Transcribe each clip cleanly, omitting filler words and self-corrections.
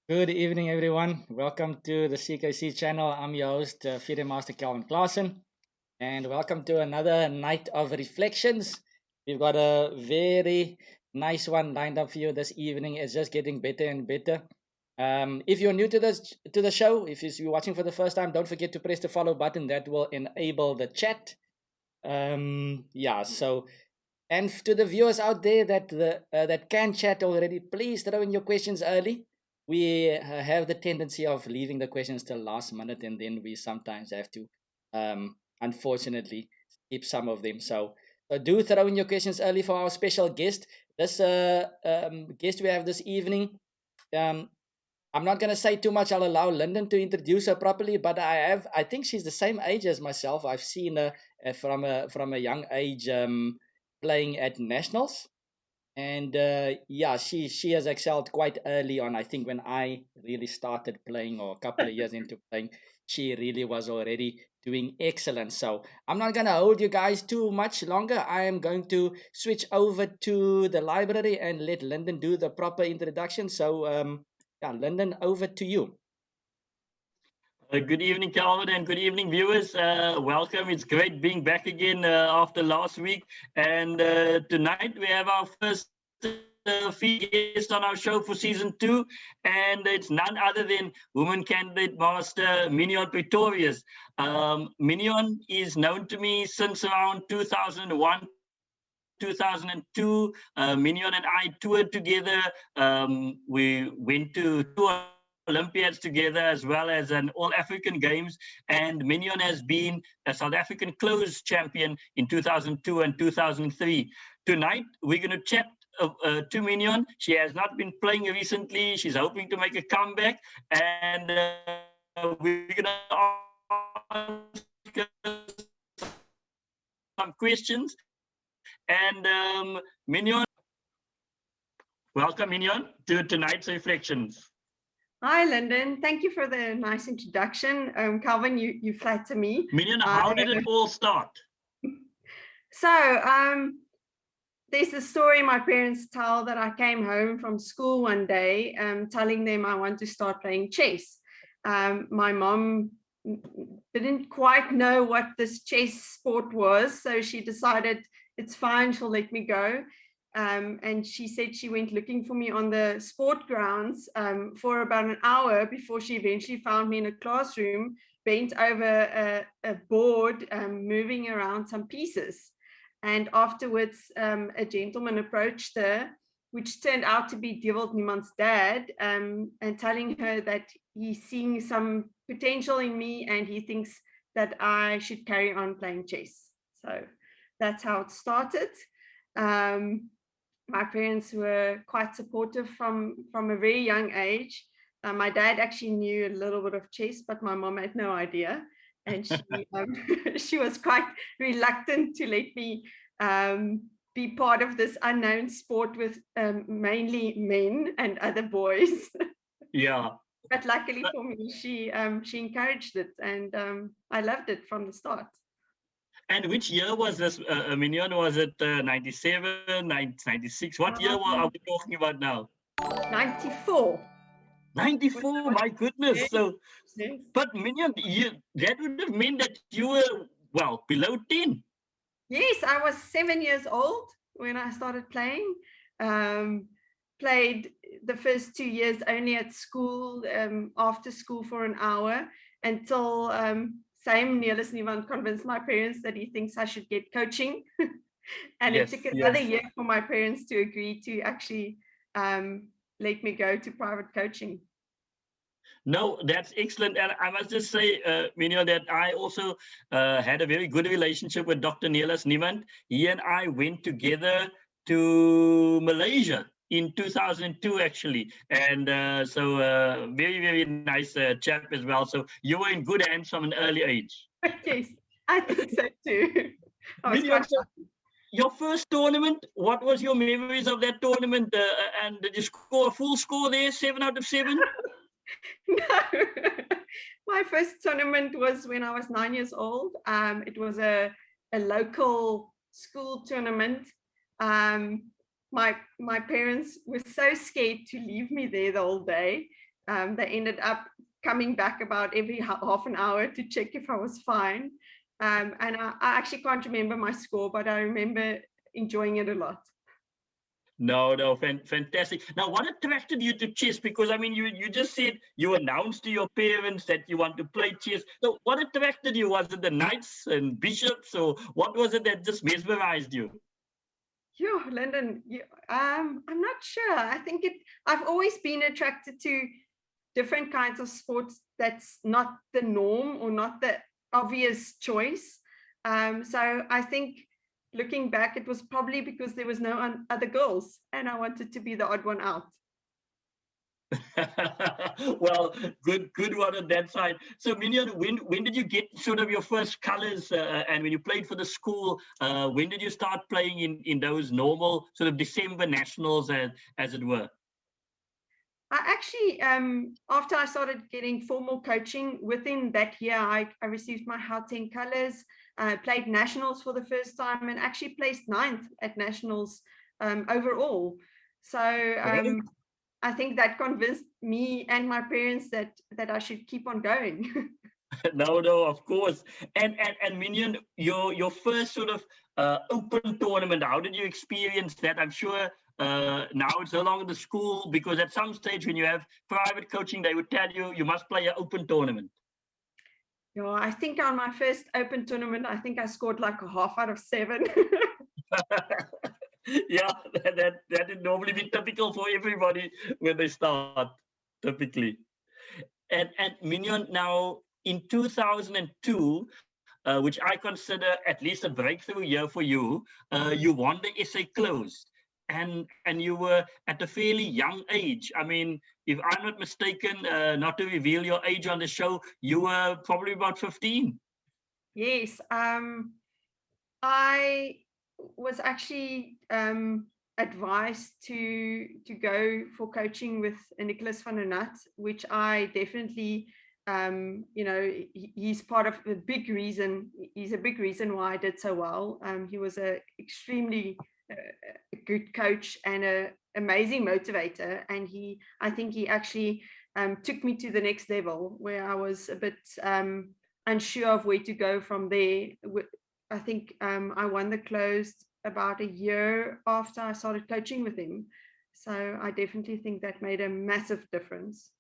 Good evening, everyone. Welcome to the CKC channel. I'm your host, FIDE Master Calvin Claassen, and welcome to another night of reflections. We've got a very nice one lined up for you this evening. It's just getting better and better. If you're new to the show, if you're watching for the first time, don't forget to press the follow button. That will enable the chat. Yeah. So, and to the viewers out there that can chat already, please throw in your questions early. We have the tendency of leaving the questions till last minute, and then we sometimes have to, unfortunately, skip some of them. So do throw in your questions early for our special guest. This guest we have this evening. Um, I'm not gonna say too much. I'll allow Lyndon to introduce her properly, but I think she's the same age as myself. I've seen her from a young age playing at nationals, and yeah, she has excelled quite early on. I think when I really started playing, or a couple of years into playing, she really was already doing excellent. So I'm not gonna hold you guys too much longer. I am going to switch over to the library and let Lyndon do the proper introduction. So yeah, Lyndon, over to you. Good evening, Calvin, and good evening, viewers. Welcome. It's great being back again after last week. And tonight we have our first female guest on our show for season 2, and it's none other than woman candidate master Mignon Pretorius. Mignon is known to me since around 2001. 2002, Mignon and I toured together. We went to two Olympiads together, as well as an All African Games. And Mignon has been a South African close champion in 2002 and 2003. Tonight, we're going to chat to Mignon. She has not been playing recently. She's hoping to make a comeback. And we're going to ask some questions. And Mignon, welcome, Mignon, to tonight's reflections. Hi, Lyndon. Thank you for the nice introduction. Calvin, you flatter me. Mignon, how did it all start? So there's a story my parents tell that I came home from school one day telling them I want to start playing chess. My mom didn't quite know what this chess sport was, so she decided it's fine, she'll let me go. And she said she went looking for me on the sport grounds for about an hour before she eventually found me in a classroom, bent over a board, moving around some pieces. And afterwards, a gentleman approached her, which turned out to be Dewald Niemann's dad, and telling her that he's seeing some potential in me and he thinks that I should carry on playing chess. So that's how it started. My parents were quite supportive from a very young age. My dad actually knew a little bit of chess, but my mom had no idea. And she was quite reluctant to let me be part of this unknown sport with mainly men and other boys. Yeah. But luckily for me, she encouraged it, and I loved it from the start. And which year was this, Mignon? Was it 97, 96? What year are we talking about now? 94. 94, my goodness. Yes. So, Yes. but Mignon, that would have meant that you were, well, below 10. Yes, I was 7 years old when I started playing. Played the first 2 years only at school, after school for an hour, until same Neelis Niemand convinced my parents that he thinks I should get coaching. And Yes, it took another year for my parents to agree to actually let me go to private coaching. No, that's excellent. And I must just say, Mignon, that I also had a very good relationship with Dr. Neelis Niemand. He and I went together to Malaysia in 2002, actually. And so very, very nice chap as well. So you were in good hands from an early age. Yes, I think so too. Mignon, so your first tournament, what was your memories of that tournament? And did you score a full score there, 7 out of 7? No, my first tournament was when I was 9 years old. It was a local school tournament. My parents were so scared to leave me there the whole day. They ended up coming back about every half an hour to check if I was fine. And I actually can't remember my score, but I remember enjoying it a lot. No, fantastic. Now, what attracted you to chess? Because I mean, you just said you announced to your parents that you want to play chess. So, what attracted you? Was it the knights and bishops, or what was it that just mesmerized you? Yeah, Lyndon, I'm not sure. I think I've always been attracted to different kinds of sports that's not the norm or not the obvious choice. So I think looking back, it was probably because there was no other girls and I wanted to be the odd one out. Well, good one on that side. So, Mignon, when did you get sort of your first colors? And when you played for the school, when did you start playing in those normal sort of December nationals, as it were? I actually, after I started getting formal coaching, within that year, I received my Gauteng colors, played nationals for the first time, and actually placed 9th at nationals overall. So I think that convinced me and my parents that I should keep on going. No, of course. And Mignon, your first sort of open tournament, how did you experience that? I'm sure now it's no longer the school, because at some stage when you have private coaching, they would tell you must play an open tournament. Yeah, I think on my first open tournament, I think I scored like a half out of 7. Yeah, that would normally be typical for everybody when they start, typically. And Mignon, now in 2002, which I consider at least a breakthrough year for you, you won the SA Closed, and you were at a fairly young age. I mean, if I'm not mistaken, not to reveal your age on the show, you were probably about 15. Yes, I was actually advised to go for coaching with Nicholas van der Nut, which I definitely, he's part of the big reason. He's a big reason why I did so well. He was a extremely good coach and a amazing motivator, and I think he actually took me to the next level where I was a bit unsure of where to go from there. I think I won the closed about a year after I started coaching with him. So I definitely think that made a massive difference.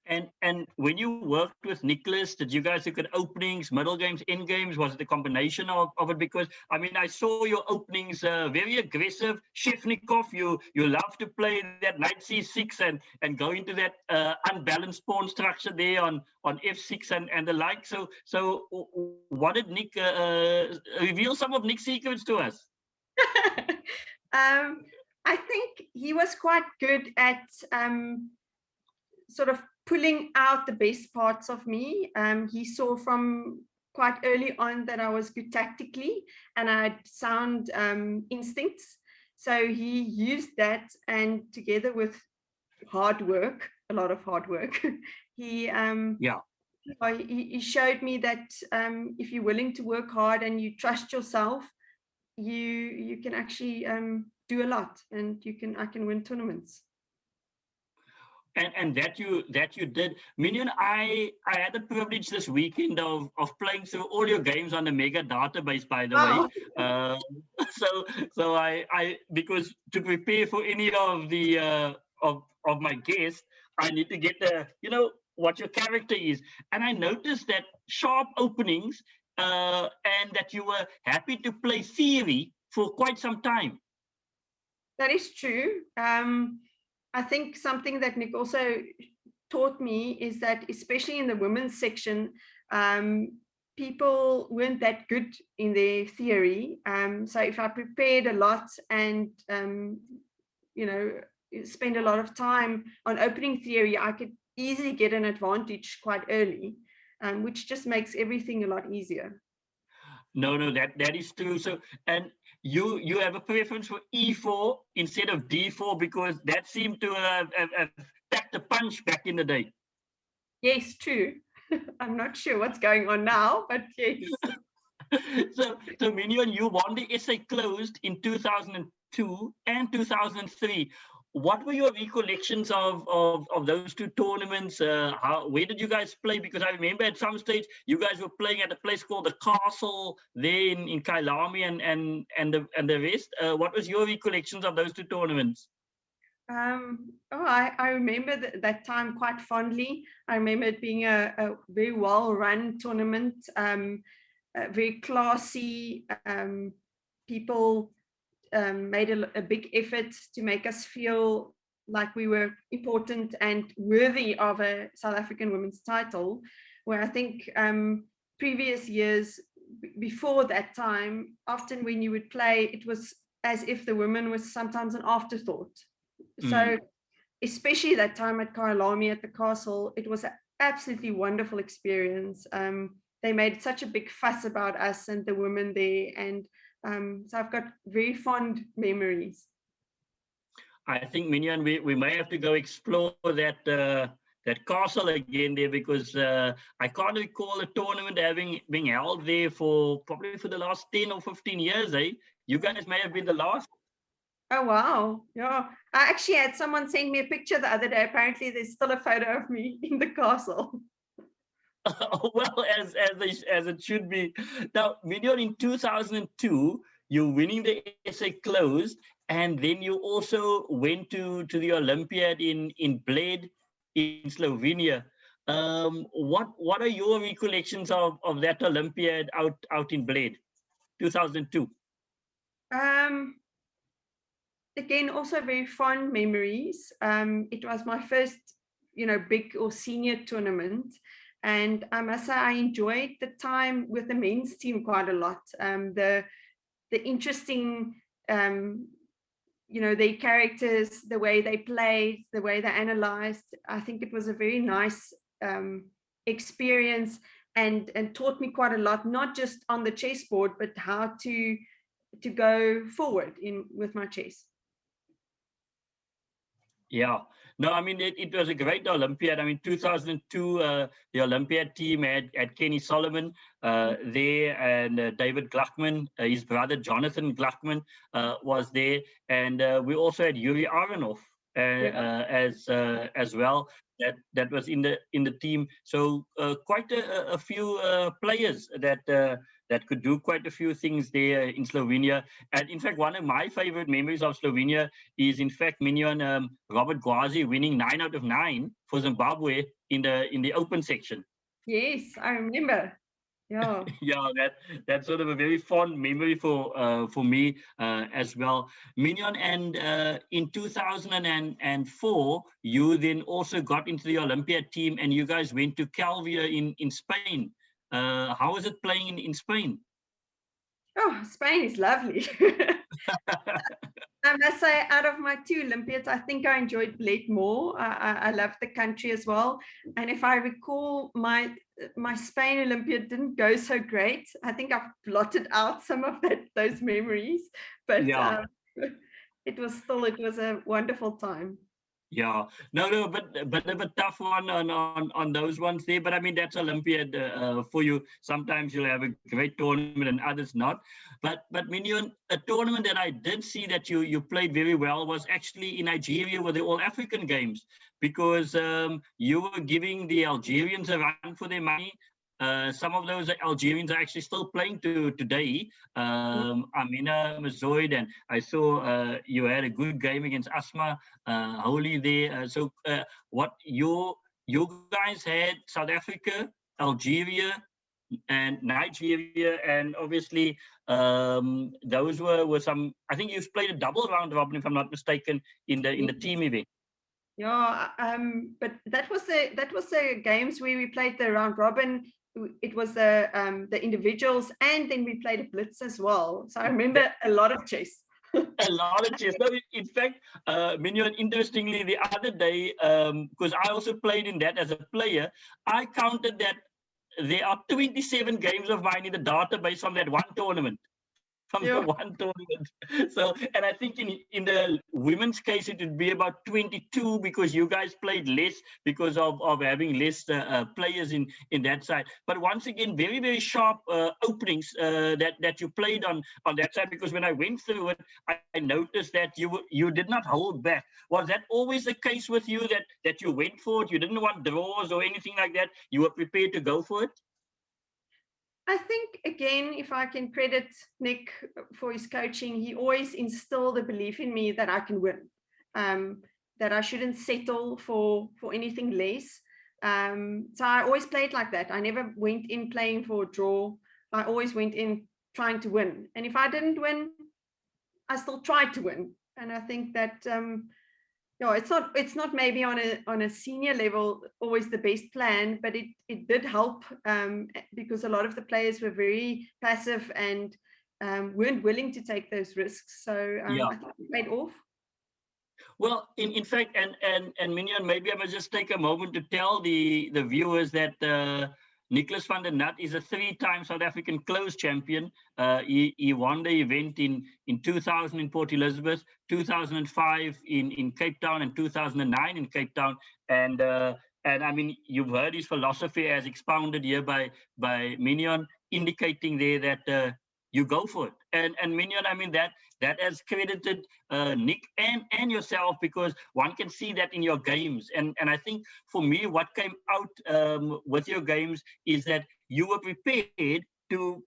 And when you worked with Nicholas, did you guys look at openings, middle games, end games? Was it a combination of it? Because I mean, I saw your openings very aggressive. Shefnikov, you love to play that knight c6 and go into that unbalanced pawn structure there on f6 and the like. So what did Nick reveal some of Nick's secrets to us? I think he was quite good at sort of pulling out the best parts of me. He saw from quite early on that I was good tactically and I had sound instincts. So he used that, and together with hard work, a lot of hard work, he showed me that if you're willing to work hard and you trust yourself, you can actually do a lot, and I can win tournaments. And that you did. Mignon, I had the privilege this weekend of playing through all your games on the mega database, by the way. So I because to prepare for any of the of my guests, I need to get what your character is. And I noticed that sharp openings, and that you were happy to play theory for quite some time. That is true. I think something that Nick also taught me is that, especially in the women's section, people weren't that good in their theory. So if I prepared a lot and, spend a lot of time on opening theory, I could easily get an advantage quite early, which just makes everything a lot easier. No, that is true. So, and you have a preference for e4 instead of d4 because that seemed to have packed a punch back in the day. Yes, true. I'm not sure what's going on now, but yes. So Mignon, you won the SA Closed in 2002 and 2003. what were your recollections of those two tournaments? Where did you guys play? Because I remember at some stage you guys were playing at a place called the Castle there in Kailami and the rest. What was your recollections of those two tournaments? I remember that time quite fondly. I remember it being a very well-run tournament, very classy. People made a big effort to make us feel like we were important and worthy of a South African women's title, where I think previous years before that time, often when you would play, it was as if the women was sometimes an afterthought. So especially that time at Kailami at the castle, it was an absolutely wonderful experience. They made such a big fuss about us and the women there, and so I've got very fond memories. I think, Mignon, we may have to go explore that castle again there, because I can't recall a tournament being held there for probably for the last 10 or 15 years. You guys may have been the last. Oh wow, yeah. I actually had someone send me a picture the other day. Apparently there's still a photo of me in the castle. Well, as it should be. Now, Mignon, in 2002, you're winning the SA Closed, and then you also went to the Olympiad in Bled in Slovenia. What are your recollections of that Olympiad out in Bled, 2002? Again, also very fond memories. It was my first, big or senior tournament. And I must say I enjoyed the time with the men's team quite a lot. The interesting, their characters, the way they played, the way they analyzed. I think it was a very nice experience and taught me quite a lot, not just on the chessboard, but how to go forward with my chess. Yeah, no, I mean, it was a great Olympiad. I mean, 2002, the Olympiad team had Kenny Solomon there, and David Gluckman, his brother Jonathan Gluckman was there, and we also had Yuri Aronov as well. That was in the team. So quite a few players that could do quite a few things there in Slovenia. And in fact, one of my favorite memories of Slovenia is, in fact, Mignon, Robert Gwazi winning 9 out of 9 for Zimbabwe in the open section. Yes, I remember. Yeah. Yeah, that's sort of a very fond memory for me as well. Mignon, and in 2004, you then also got into the Olympiad team, and you guys went to Calvia in Spain. How was it playing in Spain? Oh, Spain is lovely. I must say, out of my two Olympiads, I think I enjoyed Bled more. I love the country as well. And if I recall, my Spain Olympiad didn't go so great. I think I've blotted out some of those memories, but Yeah. it was a wonderful time. Yeah, no, but a tough one on those ones there. But I mean, that's Olympiad for you. Sometimes you'll have a great tournament and others not. But Mignon, a tournament that I did see that you played very well was actually in Nigeria with the All African Games, because you were giving the Algerians a run for their money. Some of those Algerians are actually still playing today. Amina Mazoid, and I saw you had a good game against Asma Holy there. So what you guys had South Africa, Algeria, and Nigeria, and obviously those were some. I think you played a double round robin, if I'm not mistaken, in the team event. Yeah, but that was the games where we played the round robin. It was the individuals, and then we played a blitz as well. So I remember a lot of chess. A lot of chess. No, in fact, Mignon, interestingly, the other day, because I also played in that as a player, I counted that there are 27 games of mine in the database from that one tournament. from the one tournament. So, and I think in the women's case, it would be about 22 because you guys played less because of having less players in that side. But once again, very, very sharp openings that you played on that side, because when I went through it, I noticed that you did not hold back. Was that always the case with you, that you went for it? You didn't want draws or anything like that? You were prepared to go for it? I think, again, if I can credit Nick for his coaching, he always instilled a belief in me that I can win, that I shouldn't settle for anything less. So I always played like that. I never went in playing for a draw. I always went in trying to win. And if I didn't win, I still tried to win. And I think that it's not maybe on a senior level always the best plan, but it did help, because a lot of the players were very passive and weren't willing to take those risks. So I think it paid off. Well, in fact, and Mignon, maybe I must just take a moment to tell the viewers that Nicholas van der Nut is a 3-time South African close champion. He won the event in 2000 in Port Elizabeth, 2005 in Cape Town, and 2009 in Cape Town. And I mean, you've heard his philosophy as expounded here by Mignon, indicating there that you go for it. And Mignon, I mean, that has credited Nick and yourself, because one can see that in your games. And I think for me, what came out with your games is that you were prepared to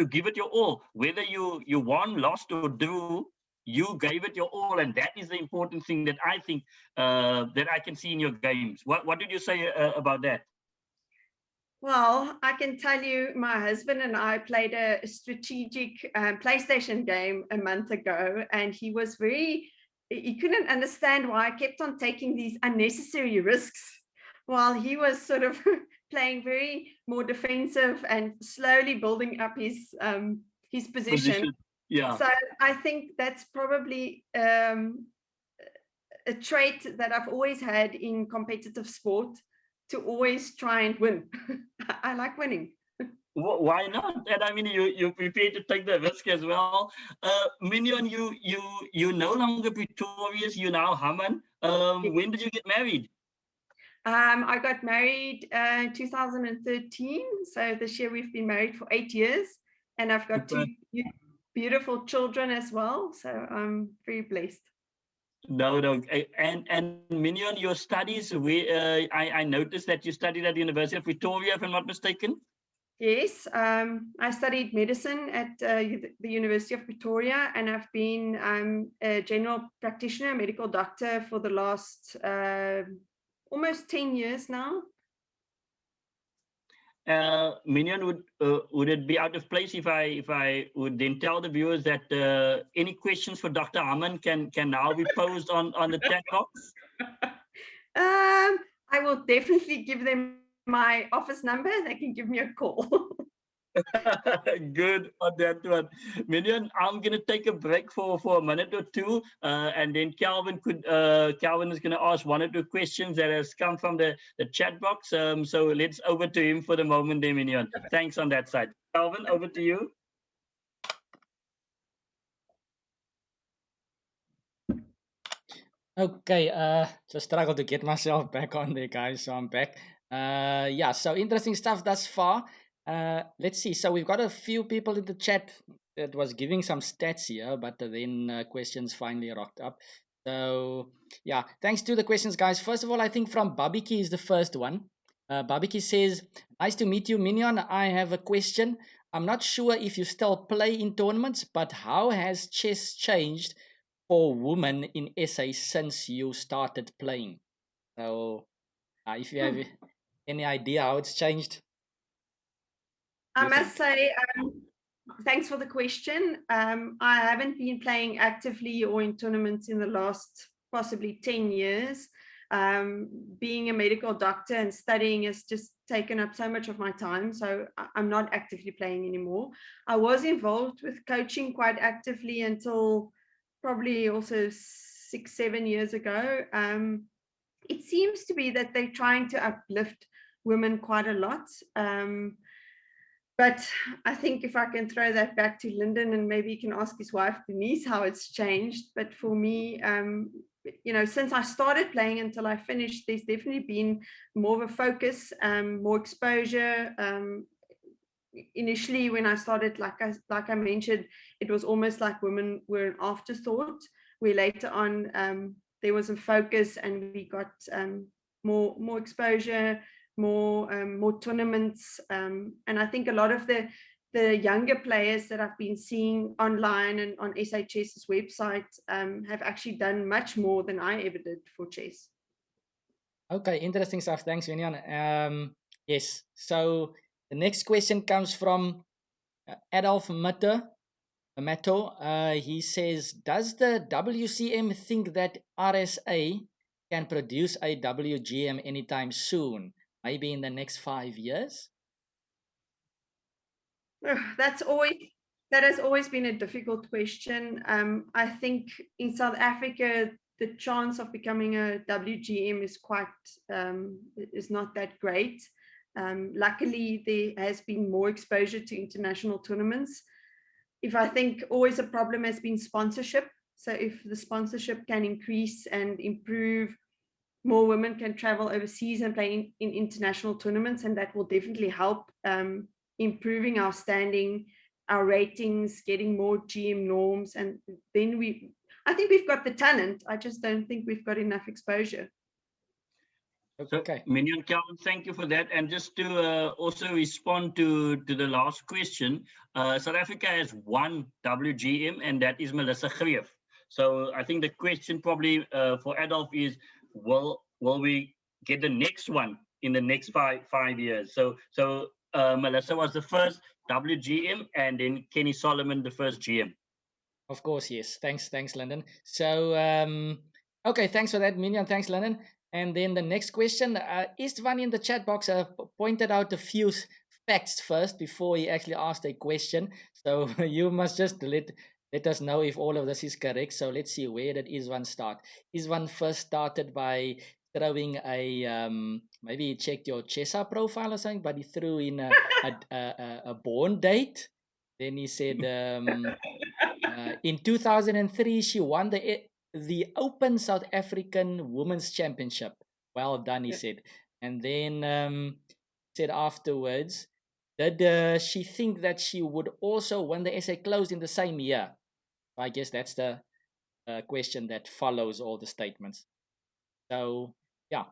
give it your all. Whether you won, lost, or drew, you gave it your all, and that is the important thing that I think that I can see in your games. What did you say about that? Well, I can tell you, my husband and I played a strategic PlayStation game a month ago, and he couldn't understand why I kept on taking these unnecessary risks while he was sort of playing very more defensive and slowly building up his position. Yeah. So I think that's probably a trait that I've always had in competitive sport, to always try and win. I like winning. Why not? And I mean, you're prepared to take the risk as well. Mignon, you no longer Pretorius, you now Hamman. When did you get married? I got married in 2013. So this year we've been married for 8 years, and I've got 2 beautiful children as well. So I'm very blessed. No. And Mignon, your studies, I noticed that you studied at the University of Pretoria, if I'm not mistaken. Yes, I studied medicine at the University of Pretoria, and I've been a general practitioner, medical doctor, for the last almost 10 years now. Mignon, would it be out of place if I would then tell the viewers that any questions for Dr. Hamman can now be posed on the chat box? I will definitely give them my office number. They can give me a call. Good on that one. Mignon, I'm going to take a break for a minute or two, and then Calvin is going to ask 1 or 2 questions that has come from the chat box. So let's over to him for the moment there, Mignon. Thanks on that side. Calvin, over to you. Okay, just struggled to get myself back on there, guys. So I'm back. Yeah, so interesting stuff thus far. Let's see. So we've got a few people in the chat that was giving some stats here, but then questions finally rocked up. So yeah, thanks to the questions, guys. First of all, I think from Babiki is the first one. Babiki says, "Nice to meet you, Mignon. I have a question. I'm not sure if you still play in tournaments, but how has chess changed for women in SA since you started playing?" So if you have any idea how it's changed. I must say, thanks for the question. I haven't been playing actively or in tournaments in the last possibly 10 years. Being a medical doctor and studying has just taken up so much of my time. So I'm not actively playing anymore. I was involved with coaching quite actively until probably also 6-7 years ago. It seems to be that they're trying to uplift women quite a lot. But I think if I can throw that back to Lyndon, and maybe he can ask his wife Denise how it's changed. But for me, since I started playing until I finished, there's definitely been more of a focus, more exposure. Initially, when I started, like I mentioned, it was almost like women were an afterthought. Where later on, there was a focus, and we got more exposure, more tournaments, and I think a lot of the younger players that I've been seeing online and on SHS's website have actually done much more than I ever did for chess. Okay, interesting stuff. Thanks, Mignon. Yes. So the next question comes from Adolf Mato. He says, does the WCM think that RSA can produce a WGM anytime soon? Maybe in the next 5 years? That has always been a difficult question. I think in South Africa, the chance of becoming a WGM is not that great. Luckily, there has been more exposure to international tournaments. If I think always a problem has been sponsorship. So if the sponsorship can increase and improve, more women can travel overseas and play in international tournaments, and that will definitely help improving our standing, our ratings, getting more GM norms, and then I think we've got the talent. I just don't think we've got enough exposure. Okay. So, Mignon, Calvin, thank you for that. And just to also respond to the last question, South Africa has one WGM, and that is Melissa Greef. So I think the question probably for Adolf is, will we get the next one in the next five years? So Melissa was the first WGM, and then Kenny Solomon the first GM. Of course, yes. Thanks, Lyndon. So, okay, thanks for that, Mignon. Thanks, Lyndon. And then the next question, Istvan in the chat box pointed out a few facts first before he actually asked a question. So you must just let us know if all of this is correct. So let's see, where did Istvan start? Istvan first started by throwing a maybe he checked your Chessa profile or something, but he threw in a born date. Then he said in 2003 she won the Open South African Women's Championship. Well done, he said. And then said afterwards, did she think that she would also win the SA Closed in the same year? I guess that's the question that follows all the statements. So, yeah.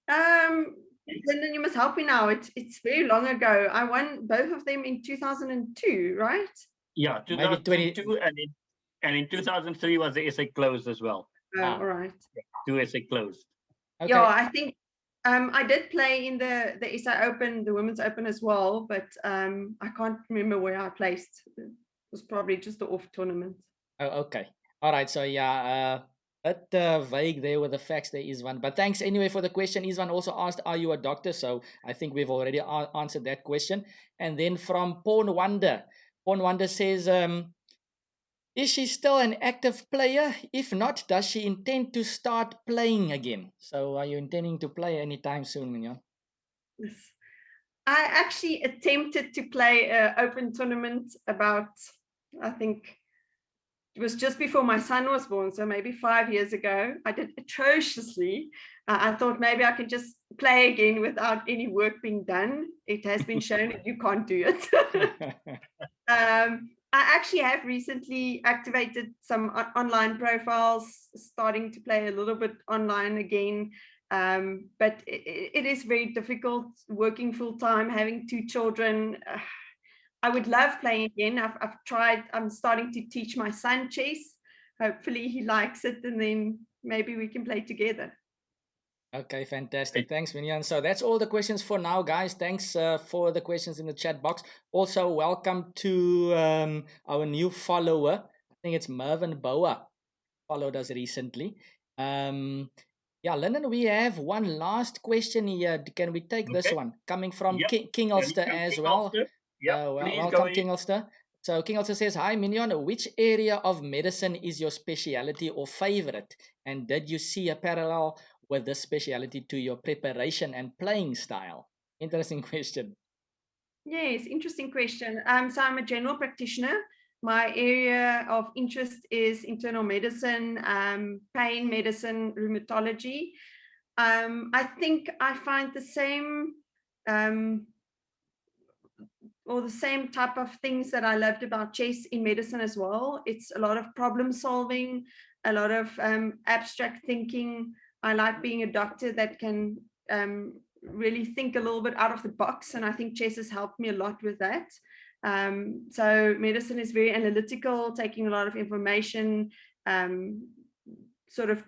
Lyndon, you must help me now. It's very long ago. I won both of them in 2002, right? Yeah, 2002, and in 2003 was the SA Closed as well. All right. 2 SA Closed. Okay. Yeah, I think I did play in the SA Open, the Women's Open as well, but I can't remember where I placed. It was probably just the off tournament. Oh, okay. All right. So yeah, bit vague there with the facts there, Istvan. But thanks anyway for the question. Istvan also asked, are you a doctor? So I think we've already answered that question. And then from Pawn Wonder says, is she still an active player? If not, does she intend to start playing again? So are you intending to play anytime soon, Mignon? Yes. I actually attempted to play an open tournament about, I think, it was just before my son was born, so maybe 5 years ago. I did atrociously. I thought maybe I could just play again without any work being done. It has been shown that you can't do it. I actually have recently activated some online profiles, starting to play a little bit online again. But it is very difficult working full time, having 2 children. I would love playing again. I've tried. I'm starting to teach my son chess. Hopefully he likes it, and then maybe we can play together. Okay, fantastic. Thanks, Mignon. So that's all the questions for now, guys. Thanks for the questions in the chat box. Also, welcome to our new follower. I think it's Mervyn Bouah. Followed us recently. Yeah, Lyndon, we have one last question here. Can we take this one? Coming from King Ulster as well. Welcome, King Ulster. So King Ulster says, hi, Mignon. Which area of medicine is your speciality or favorite? And did you see a parallel with this speciality to your preparation and playing style? Interesting question. Yes, interesting question. So I'm a general practitioner. My area of interest is internal medicine, pain medicine, rheumatology. I think I find the same or the same type of things that I loved about chess in medicine as well. It's a lot of problem solving, a lot of abstract thinking. I like being a doctor that can really think a little bit out of the box, and I think chess has helped me a lot with that. So medicine is very analytical, taking a lot of information, sort of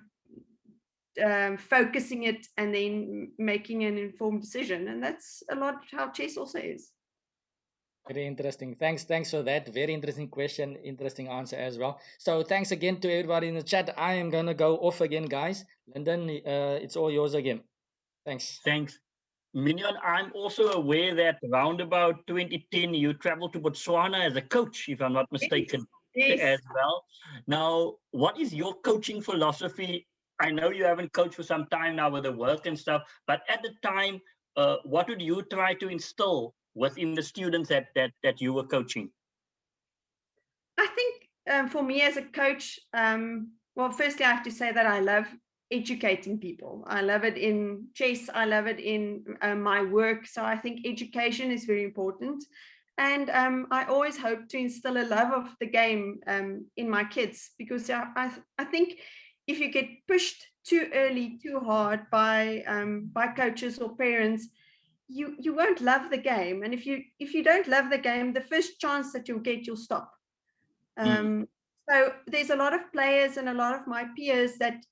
focusing it, and then making an informed decision. And that's a lot how chess also is. Very interesting. Thanks for that. Very interesting question, interesting answer as well. So thanks again to everybody in the chat. I am gonna go off again, guys. Lyndon, it's all yours again. Thanks. Thanks. Mignon, I'm also aware that around about 2010, you traveled to Botswana as a coach, if I'm not mistaken, Yes. as well. Now, what is your coaching philosophy? I know you haven't coached for some time now with the work and stuff, but at the time, what would you try to instill within the students that you were coaching? I think for me as a coach, well, firstly, I have to say that I love educating people. I love it in chess. I love it in my work. So I think education is very important. And I always hope to instill a love of the game in my kids, because I think if you get pushed too early, too hard by coaches or parents, you won't love the game. And if you don't love the game, the first chance that you'll get, you'll stop. So there's a lot of players and a lot of my peers that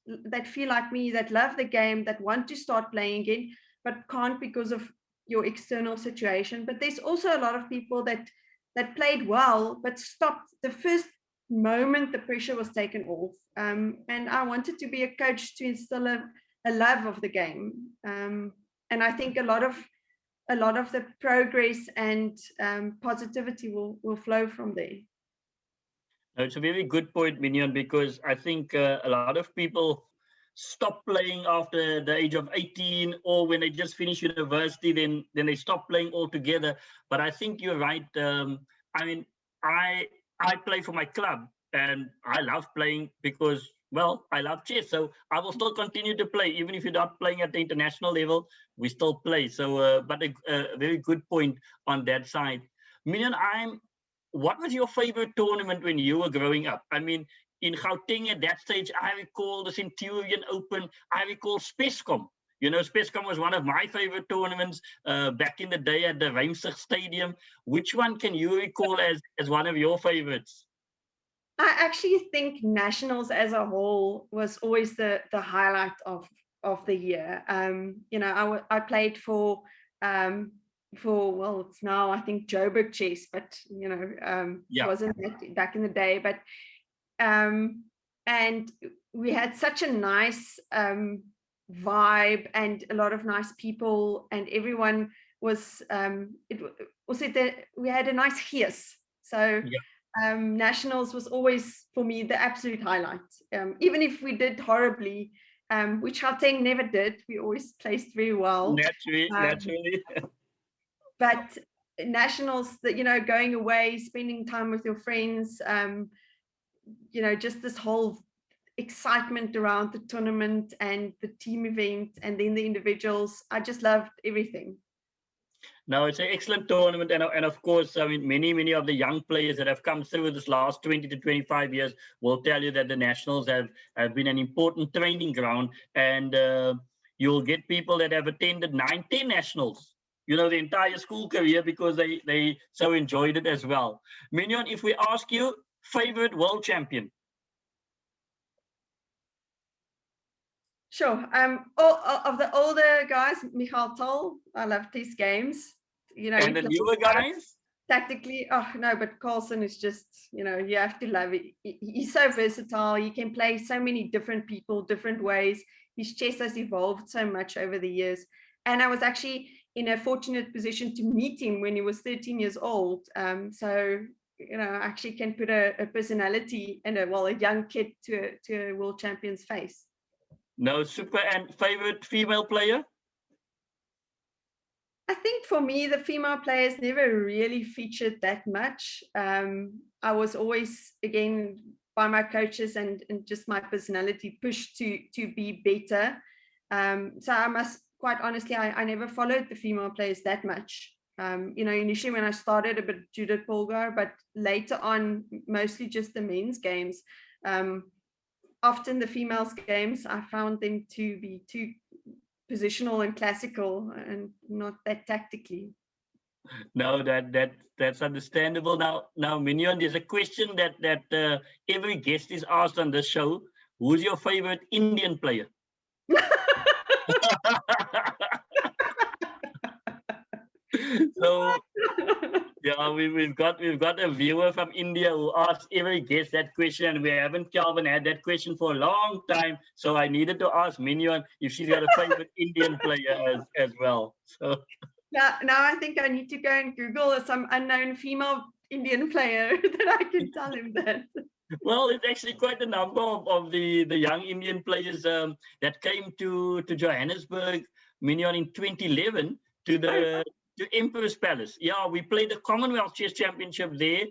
feel like me, that love the game, that want to start playing again, but can't because of your external situation. But there's also a lot of people that played well but stopped the first moment the pressure was taken off. And I wanted to be a coach to instill a love of the game. And I think a lot of the progress and positivity will flow from there. No, it's a very good point, Mignon, because I think a lot of people stop playing after the age of 18, or when they just finish university, then they stop playing altogether. But I think you're right. I mean, I play for my club, and I love playing because, well, I love chess. So I will still continue to play, even if you're not playing at the international level. We still play. So, but a very good point on that side. Mignon, what was your favorite tournament when you were growing up? I mean, in Gauteng at that stage, I recall the Centurion Open. I recall Spescom. You know, Spescom was one of my favorite tournaments back in the day at the Reimsig Stadium. Which one can you recall as one of your favorites? I actually think nationals as a whole was always the highlight of the year. You know, I played for well, it's now I think Joburg Chess, but you know, wasn't that back in the day. But and we had such a nice vibe and a lot of nice people, and everyone was it also that we had a nice hiss. So nationals was always for me the absolute highlight. Even if we did horribly, which Gauteng never did, we always placed very well. Naturally. But nationals, that, you know, going away, spending time with your friends, you know, just this whole excitement around the tournament and the team event, and then the individuals. I just loved everything. No, it's an excellent tournament, and of course, I mean, many of the young players that have come through this last 20 to 25 years will tell you that the nationals have been an important training ground, and you'll get people that have attended 9-10 nationals, you know, the entire school career, because they so enjoyed it as well. Mignon, if we ask you, favorite world champion? Sure. All of the older guys, Michael Toll, I loved his games. You know, and the newer guys? Tactically, oh no, but Carlson is just, you know, you have to love it. He's so versatile. He can play so many different people, different ways. His chess has evolved so much over the years. And I was actually in a fortunate position to meet him when he was 13 years old. So, you know, I actually can put a personality and a young kid to a world champion's face. No, super. And favorite female player? I think for me, the female players never really featured that much. I was always, again, by my coaches and just my personality pushed to be better. So I must, quite honestly, I never followed the female players that much. Initially when I started, a bit Judith Polgar, but later on, mostly just the men's games. Often the females games, I found them to be too positional and classical and not that tactically. No, that's understandable. Now, Mignon, there's a question that every guest is asked on this show. Who's your favorite Indian player? So yeah, we've got a viewer from India who asks every guest that question, and we haven't, Calvin, had that question for a long time. So I needed to ask Mignon if she's got a favorite Indian player as well. So now I think I need to go and Google some unknown female Indian player that I can tell him that. well, it's actually quite a number of the young Indian players that came to Johannesburg, Mignon, in 2011 to Emperor's Palace. Yeah, we played the Commonwealth Chess Championship there.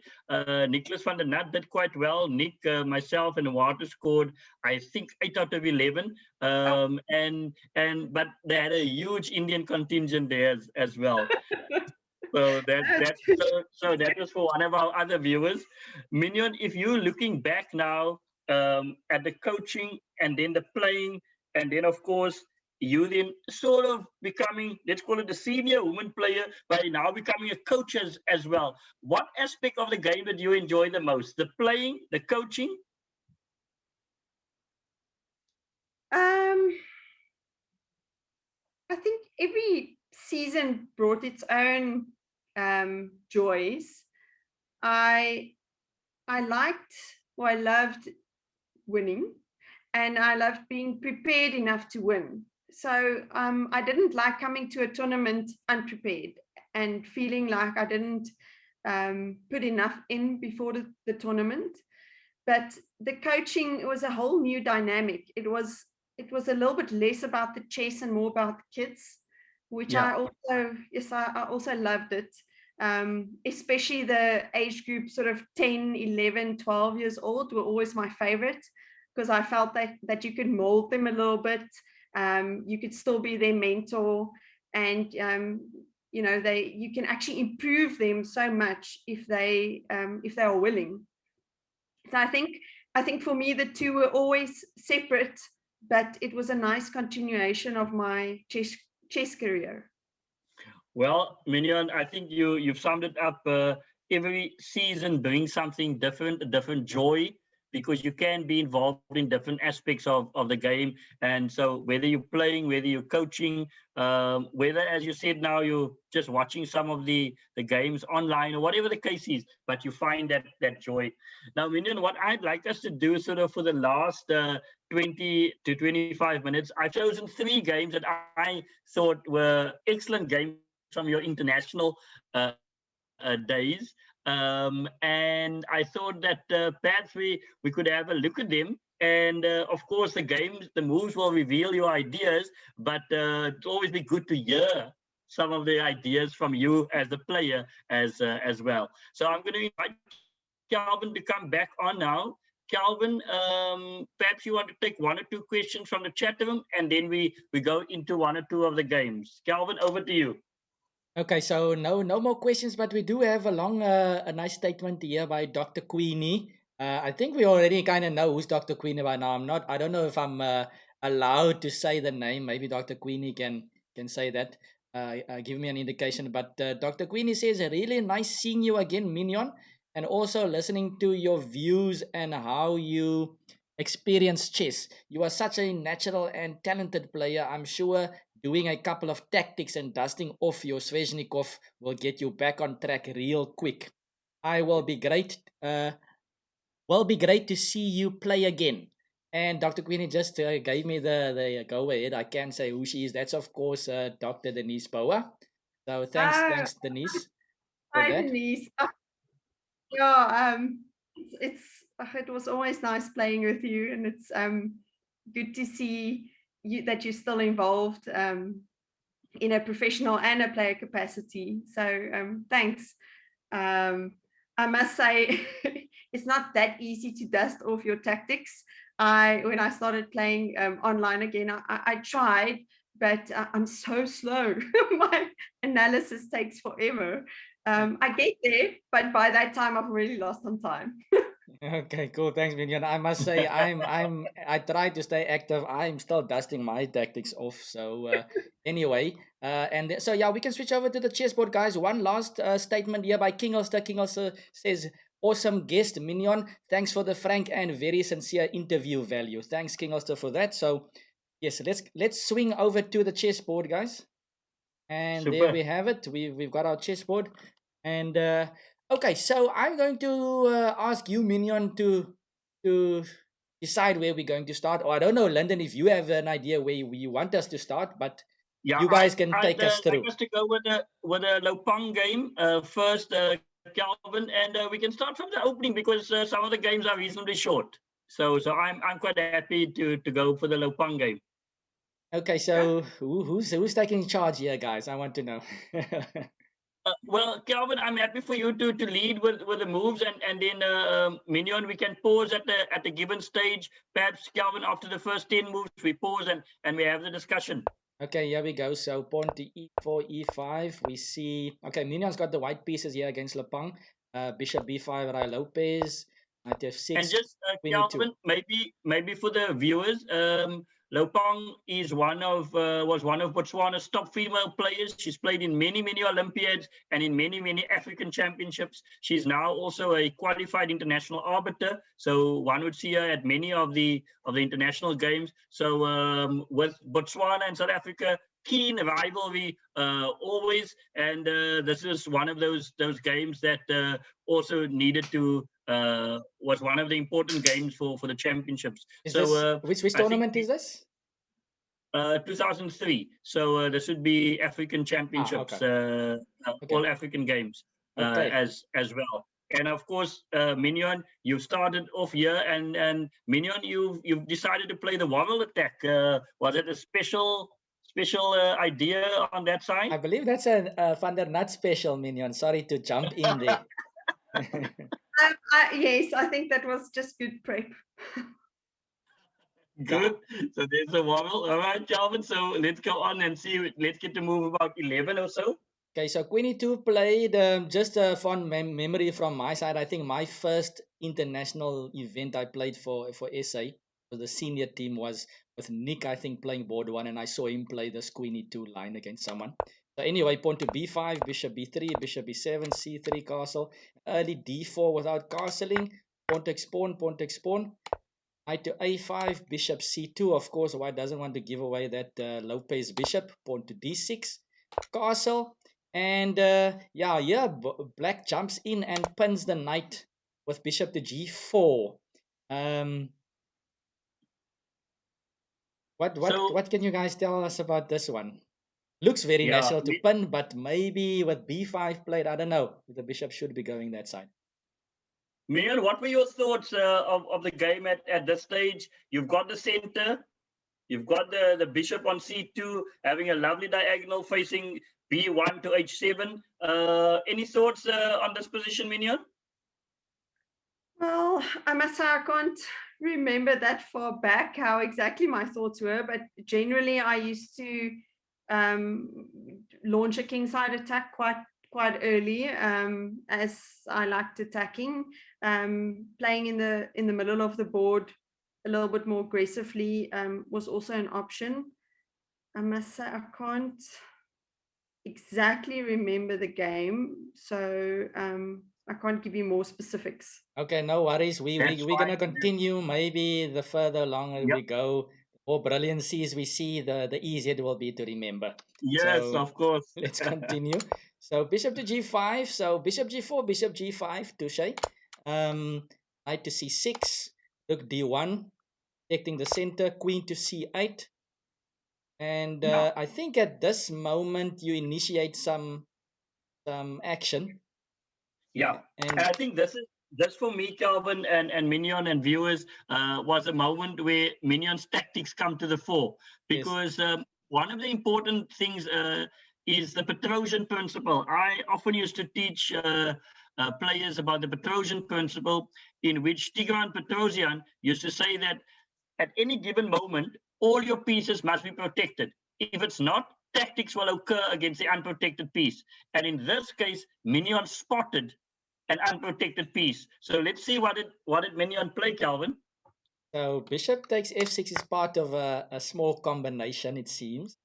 Nicholas van der Nat did quite well. Nick, myself, and Walter scored, I think, 8 out of 11. But they had a huge Indian contingent there as well. So that was for one of our other viewers. Mignon, if you're looking back now at the coaching and then the playing, and then of course you then sort of becoming, let's call it the senior woman player, but now becoming a coach as well. What aspect of the game did you enjoy the most? The playing, the coaching? I think every season brought its own joys. I loved winning, and I loved being prepared enough to win. So I didn't like coming to a tournament unprepared and feeling like I didn't put enough in before the tournament. But the coaching was a whole new dynamic. It was a little bit less about the chess and more about the kids, which I also loved it. Especially the age group sort of 10, 11, 12 years old were always my favorite, because I felt that you could mold them a little bit. You could still be their mentor, and you can actually improve them so much if they are willing. So I think for me the two were always separate, but it was a nice continuation of my chess career. Well, Mignon, I think you've summed it up. Every season brings something different, a different joy, because you can be involved in different aspects of the game. And so whether you're playing, whether you're coaching, whether, as you said, now you're just watching some of the games online or whatever the case is, but you find that joy. Now, Mignon, what I'd like us to do sort of for the last 20 to 25 minutes, I've chosen 3 games that I thought were excellent games from your international days. And I thought that perhaps we could have a look at them. And of course, the moves will reveal your ideas, but it'll always be good to hear some of the ideas from you as the player as well. So I'm going to invite Calvin to come back on now. Calvin, perhaps you want to take 1 or 2 questions from the chat room, and then we go into 1 or 2 of the games. Calvin, over to you. Okay, so no more questions, but we do have a nice statement here by Dr. Queenie. I think we already kind of know who's Dr. Queenie by now. I don't know if I'm allowed to say the name. Maybe Dr. Queenie can say that. Give me an indication. But Dr. Queenie says, really nice seeing you again, Mignon, and also listening to your views and how you experience chess. You are such a natural and talented player. I'm sure doing a couple of tactics and dusting off your Sveshnikov will get you back on track real quick. I will be great. Will be great to see you play again. And Dr. Queenie just gave me the go ahead. I can't say who she is. That's of course Dr. Denise Bouah. So thanks Denise. Hi Denise. Yeah, it was always nice playing with you, and it's good to see you that you're still involved in a professional and a player capacity. So thanks. I must say, it's not that easy to dust off your tactics. When I started playing online again, I tried, but I'm so slow. My analysis takes forever. I get there, but by that time I've already lost some time. Okay, cool. Thanks, Mignon. I must say, I try to stay active. I'm still dusting my tactics off. So anyway, so yeah, we can switch over to the chessboard, guys. One last statement here by King Ulster. King Ulster says, "Awesome guest, Mignon. Thanks for the frank and very sincere interview value." Thanks, King Ulster, for that. So yes, let's swing over to the chessboard, guys. And there Super. we have it. We've got our chessboard, and okay. So I'm going to ask you, Mignon, to decide where we're going to start. Or I don't know, London, if you have an idea where you want us to start, but Yeah, you guys can I'd take us like through. us to go with a Lopang game first, Calvin, and we can start from the opening because some of the games are reasonably short. So I'm quite happy to go for the Lopang game. Okay, so who's taking charge here, guys? I want to know. Well, Calvin, I'm happy for you to lead with the moves, and then Mignon, we can pause at the given stage. Perhaps Calvin, after the first 10 moves, we pause and we have the discussion. Okay, here we go. So pawn to e4, e5. We see. Okay, Mignon's got the white pieces here against Lepang. Bishop b5, Rai Lopez. Knight f6. And just Queen Calvin, e2. maybe for the viewers, Lopang is was one of Botswana's top female players. She's played in many Olympiads and in many African championships. She's now also a qualified international arbiter, so one would see her at many of the international games. So with Botswana and South Africa, keen rivalry always, and this is one of those games that also needed to was one of the important games for the championships. Which tournament is this? 2003. So this would be African Championships, okay. all African games as well. And of course, Mignon, you started off here, and Mignon, you've decided to play the waddle attack. Was it a special idea on that side? I believe that's a Van der Nut special, Mignon. Sorry to jump in there. Yes, I think that was just good prep. Good. So there's a waddle. All right, Calvin. So let's go on and see. Let's get to move about 11 or so. Okay, so Queen E2 played, just a fun memory from my side. I think my first international event I played for SA, so the senior team, was with Nick, I think, playing board 1, and I saw him play this Queen E2 line against someone. So anyway, pawn to b5, bishop b3, bishop b7, c3 castle, early d4 without castling, pawn takes pawn, pawn takes pawn. Knight to a5, bishop c2. Of course, white doesn't want to give away that Lopez bishop. Pawn to d6, castle. And black jumps in and pins the knight with bishop to g4. What can you guys tell us about this one? Looks very natural to pin, but maybe with b5 played, I don't know. The bishop should be going that side. Mignon, what were your thoughts of the game at this stage? You've got the center, you've got the bishop on c2, having a lovely diagonal facing b1 to h7. Any thoughts on this position, Mignon? Well, I must say I can't remember that far back how exactly my thoughts were, but generally I used to launch a kingside attack quite early, as I liked attacking. Playing in the middle of the board a little bit more aggressively was also an option. I must say I can't exactly remember the game, so I can't give you more specifics. Okay, no worries. We're gonna continue. Maybe the further along we go, the more brilliancies we see, the easier it will be to remember. Yes, so, of course. Let's continue. So bishop to g5. So bishop g4, bishop g5, touche. Knight to c6, rook d1, protecting the center, queen to c8. And I think at this moment you initiate some action. Yeah, and I think this for me, Calvin and Mignon and viewers, was a moment where Mignon's tactics come to the fore, because one of the important things is the Petrosian principle. I often used to teach players about the Petrosian principle, in which Tigran Petrosian used to say that at any given moment, all your pieces must be protected. If it's not, tactics will occur against the unprotected piece. And in this case, Mignon spotted an unprotected piece. So let's see what did Mignon play, Calvin. So bishop takes f6 is part of a small combination, it seems.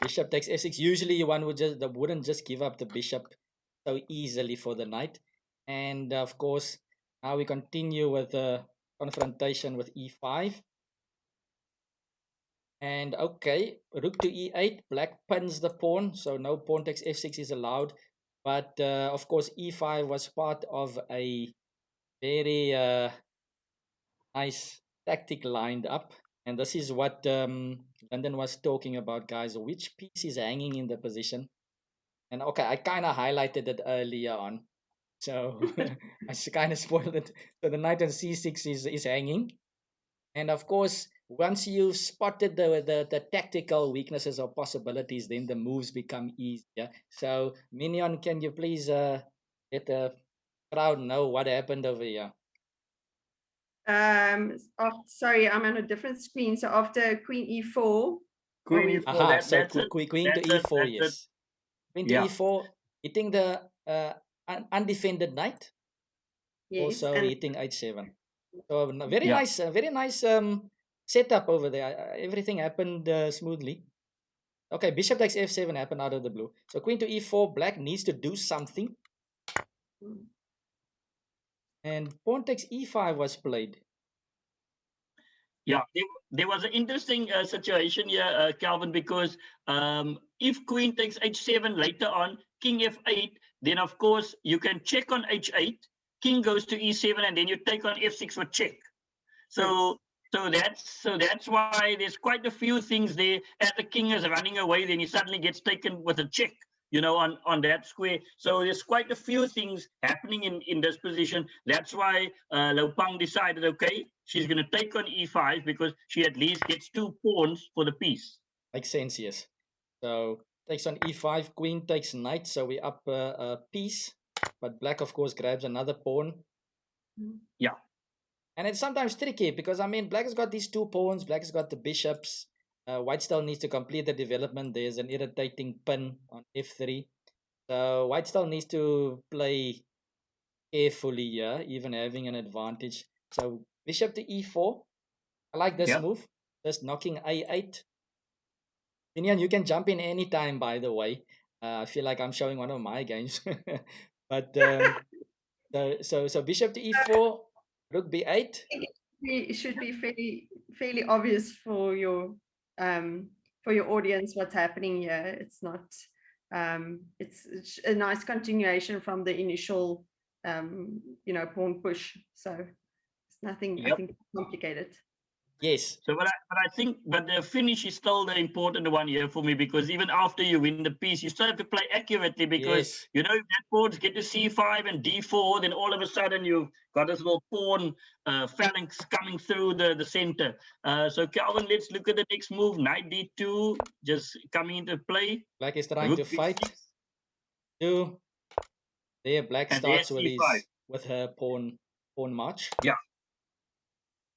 Bishop takes f6. Usually one wouldn't just give up the bishop so easily for the knight. And of course, now we continue with the confrontation with e5. And okay, rook to e8, black pins the pawn, so no pawn takes f6 is allowed. But of course, e5 was part of a very nice tactic lined up. And this is what London was talking about, guys. Which piece is hanging in the position? And okay, I kind of highlighted it earlier on. So I kind of spoiled it. So the knight on c6 is hanging. And of course, once you've spotted the tactical weaknesses or possibilities, then the moves become easier. So Mignon, can you please let the crowd know what happened over here? Sorry, I'm on a different screen. So after Queen E4. Queen E4. That's Queen to E4, yes. Queen to E4, hitting the undefended knight. Yes, also hitting H7. So very nice setup over there. Everything happened smoothly. Okay, bishop takes f7 happened out of the blue. So queen to e4, black needs to do something. And pawn takes e5 was played. Yeah, there was an interesting situation here, Calvin, because if queen takes h7 later on, king f8, then of course you can check on h8, king goes to e7, and then you take on f6 for check. So that's why there's quite a few things there. As the king is running away, then he suddenly gets taken with a check, on that square. So there's quite a few things happening in this position. That's why Lo Pang decided, okay, she's going to take on e5 because she at least gets 2 pawns for the piece. Makes sense, yes. So takes on e5, queen takes knight, so we up a piece. But black, of course, grabs another pawn. Yeah. And it's sometimes tricky because, I mean, black has got these 2 pawns, black has got the bishops. White still needs to complete the development. There's an irritating pin on f3. So white still needs to play carefully here, even having an advantage. So bishop to e4. I like this move. Just knocking a8. Mignon, you can jump in anytime, by the way. I feel like I'm showing one of my games. But so bishop to e4, rook b8. It should be fairly obvious for your audience what's happening here. It's not it's a nice continuation from the initial pawn push. So it's nothing I think complicated. Yes. So, but I think, the finish is still the important one here for me, because even after you win the piece, you still have to play accurately, because if that pawns get to c5 and d4, then all of a sudden you've got this little pawn phalanx coming through the center. So Calvin, let's look at the next move. Knight d2 just coming into play. Black is trying to fight. 2. There, black and starts with her pawn march. Yeah.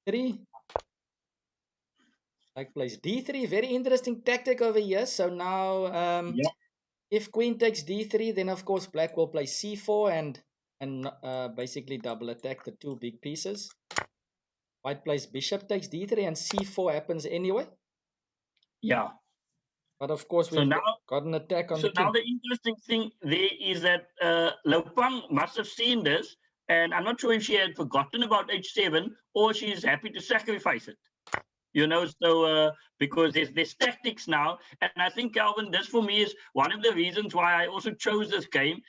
3. Black plays d3. Very interesting tactic over here. So now, if queen takes d3, then of course black will play c4 and basically double attack the 2 big pieces. White plays bishop takes d3 and c4 happens anyway. Yeah. But of course we've got an attack on the king. So now the interesting thing there is that Lo Pang must have seen this, and I'm not sure if she had forgotten about h7 or she's happy to sacrifice it. So because there's tactics now, and I think, Calvin, this for me is one of the reasons why I also chose this game,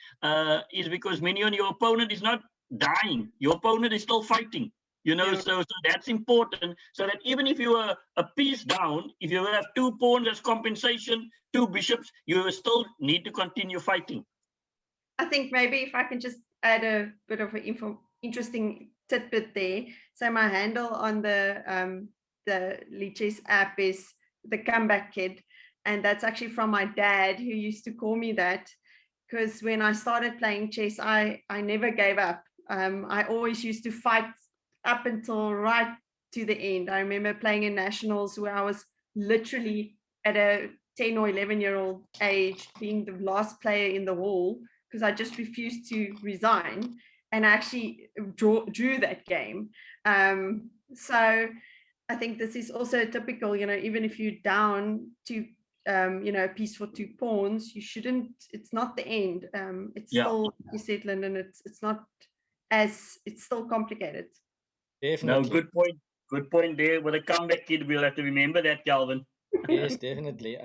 is because Mignon, your opponent is not dying. Your opponent is still fighting. So that's important. So that even if you are a piece down, if you have 2 pawns as compensation, 2 bishops, you still need to continue fighting. I think maybe if I can just add a bit of an interesting tidbit there. So my handle on the Lichess app is the comeback kid. And that's actually from my dad, who used to call me that, because when I started playing chess, I never gave up. I always used to fight up until right to the end. I remember playing in nationals where I was literally at a 10 or 11-year-old age being the last player in the hall because I just refused to resign, and I actually drew that game. So I think this is also typical, even if you're down to a piece for 2 pawns, you shouldn't, it's not the end. It's still, you said, Lyndon, it's not as, it's still complicated. No, Definitely. good point. Good point there. With a comeback kid, we'll have to remember that, Calvin. Yes, definitely.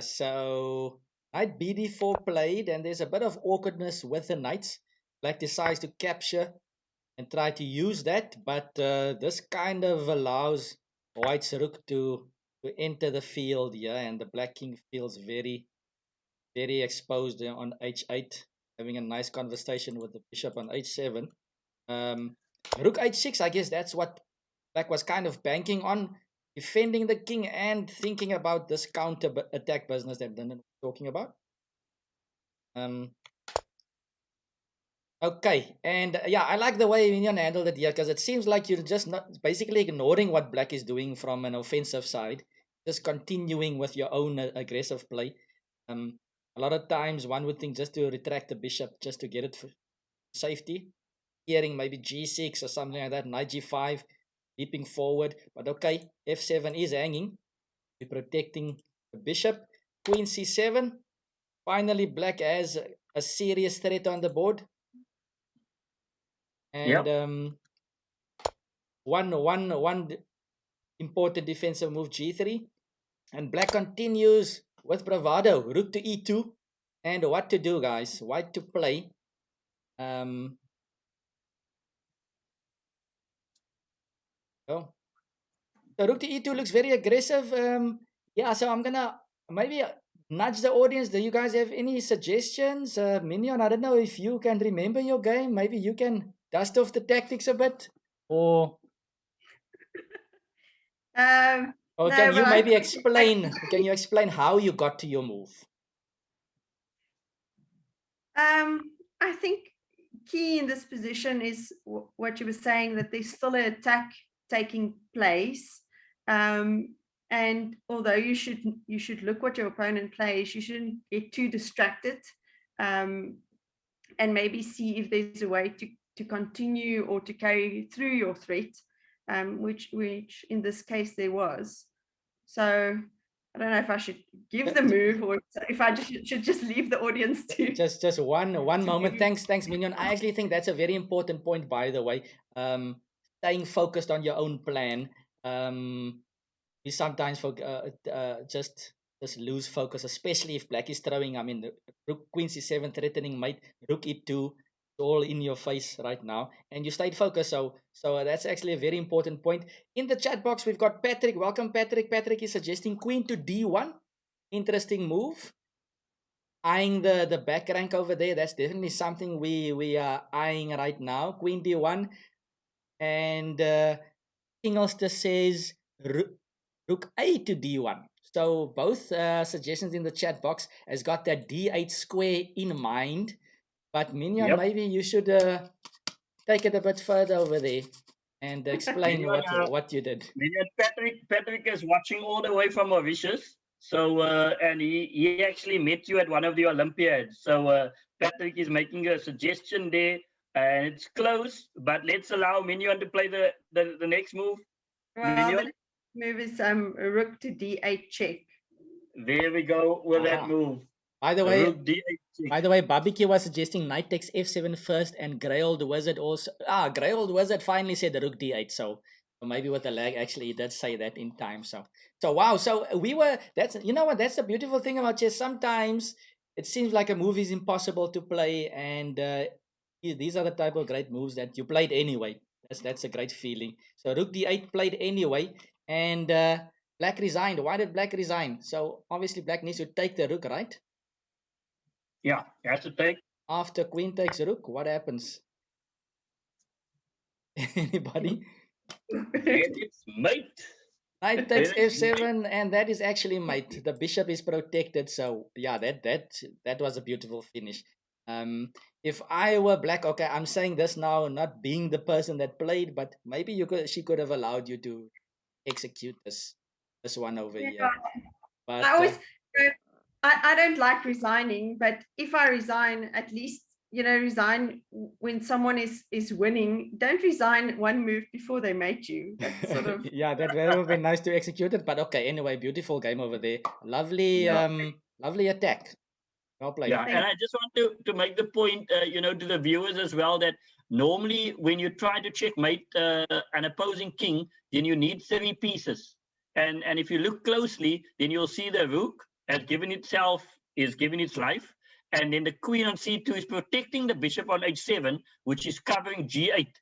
So knight bd4 played, and there's a bit of awkwardness with the knights. Black decides to capture and try to use that, but this kind of allows white's rook to enter the field here, and the black king feels very, very exposed on h8, having a nice conversation with the bishop on h7. Rook h6, I guess that's what black was kind of banking on, defending the king and thinking about this counter attack business that Lyndon was talking about. Okay, and yeah, I like the way Mignon handled it here, because it seems like you're just not basically ignoring what black is doing from an offensive side, just continuing with your own aggressive play. A lot of times one would think just to retract the bishop just to get it for safety, hearing maybe g6 or something like that, knight g5, leaping forward. But okay, f7 is hanging, we're protecting the bishop. Queen c7. Finally, black has a serious threat on the board. And one important defensive move, g3, and black continues with bravado, rook to e2. And what to do, guys? White to play. Oh, so rook to e2 looks very aggressive. Yeah, so I'm gonna maybe nudge the audience. Do you guys have any suggestions? Mignon, I don't know if you can remember your game. Maybe you can dust off the tactics a bit, or No, can you but maybe explain? Can you explain how you got to your move? I think key in this position is what you were saying, that there's still an attack taking place. And although you should look what your opponent plays, you shouldn't get too distracted, and maybe see if there's a way to continue or to carry through your threat, which in this case there was. So I don't know if I should give the move or if I should just leave the audience to. Just one moment. Thanks, Mignon. I actually think that's a very important point, by the way. Staying focused on your own plan. We sometimes just lose focus, especially if black is throwing. I mean, the rook queen c7 threatening mate, rook e2, all in your face right now, and you stayed focused. So that's actually a very important point. In the chat box, we've got Patrick. Welcome, Patrick. Patrick is suggesting queen to d1. Interesting move. Eyeing the back rank over there. That's definitely something we are eyeing right now. Queen d1, and King Ulster says rook a to d1. So both suggestions in the chat box has got that d8 square in mind. But Mignon, maybe you should take it a bit further over there and explain what you did. Mignon, Patrick is watching all the way from Mauritius. So and he actually met you at one of the Olympiads. So Patrick is making a suggestion there, and it's close. But let's allow Mignon to play the next move. Well, the next move is rook to d8 check. There we go with that move. By the way, Barbecue was suggesting knight takes f7 first, and Grey Old Wizard also. Grey Old Wizard finally said the rook d8. So maybe with the lag, actually, he did say that in time. So wow. So we were. That's what. That's the beautiful thing about chess. Sometimes it seems like a move is impossible to play, and these are the type of great moves that you played anyway. That's a great feeling. So rook d8 played anyway, and black resigned. Why did black resign? So obviously black needs to take the rook, right? Yeah, he has to take. After queen takes rook, what happens? Anybody? It's mate. Knight takes f7, and that is actually mate. The bishop is protected, so yeah, that was a beautiful finish. If I were black, okay, I'm saying this now, not being the person that played, but maybe she could have allowed you to execute this one over Yeah. here. I But always, I don't like resigning, but if I resign, at least, resign when someone is winning. Don't resign one move before they mate you. That's sort of, yeah, that would have been nice to execute it. But okay, anyway, beautiful game over there. Lovely, Yeah. lovely attack. Well played. Yeah, and I just want to make the point, to the viewers as well, that normally when you try to checkmate an opposing king, then you need 3 pieces. And if you look closely, then you'll see the rook is given its life, and then the queen on c2 is protecting the bishop on h7, which is covering g8.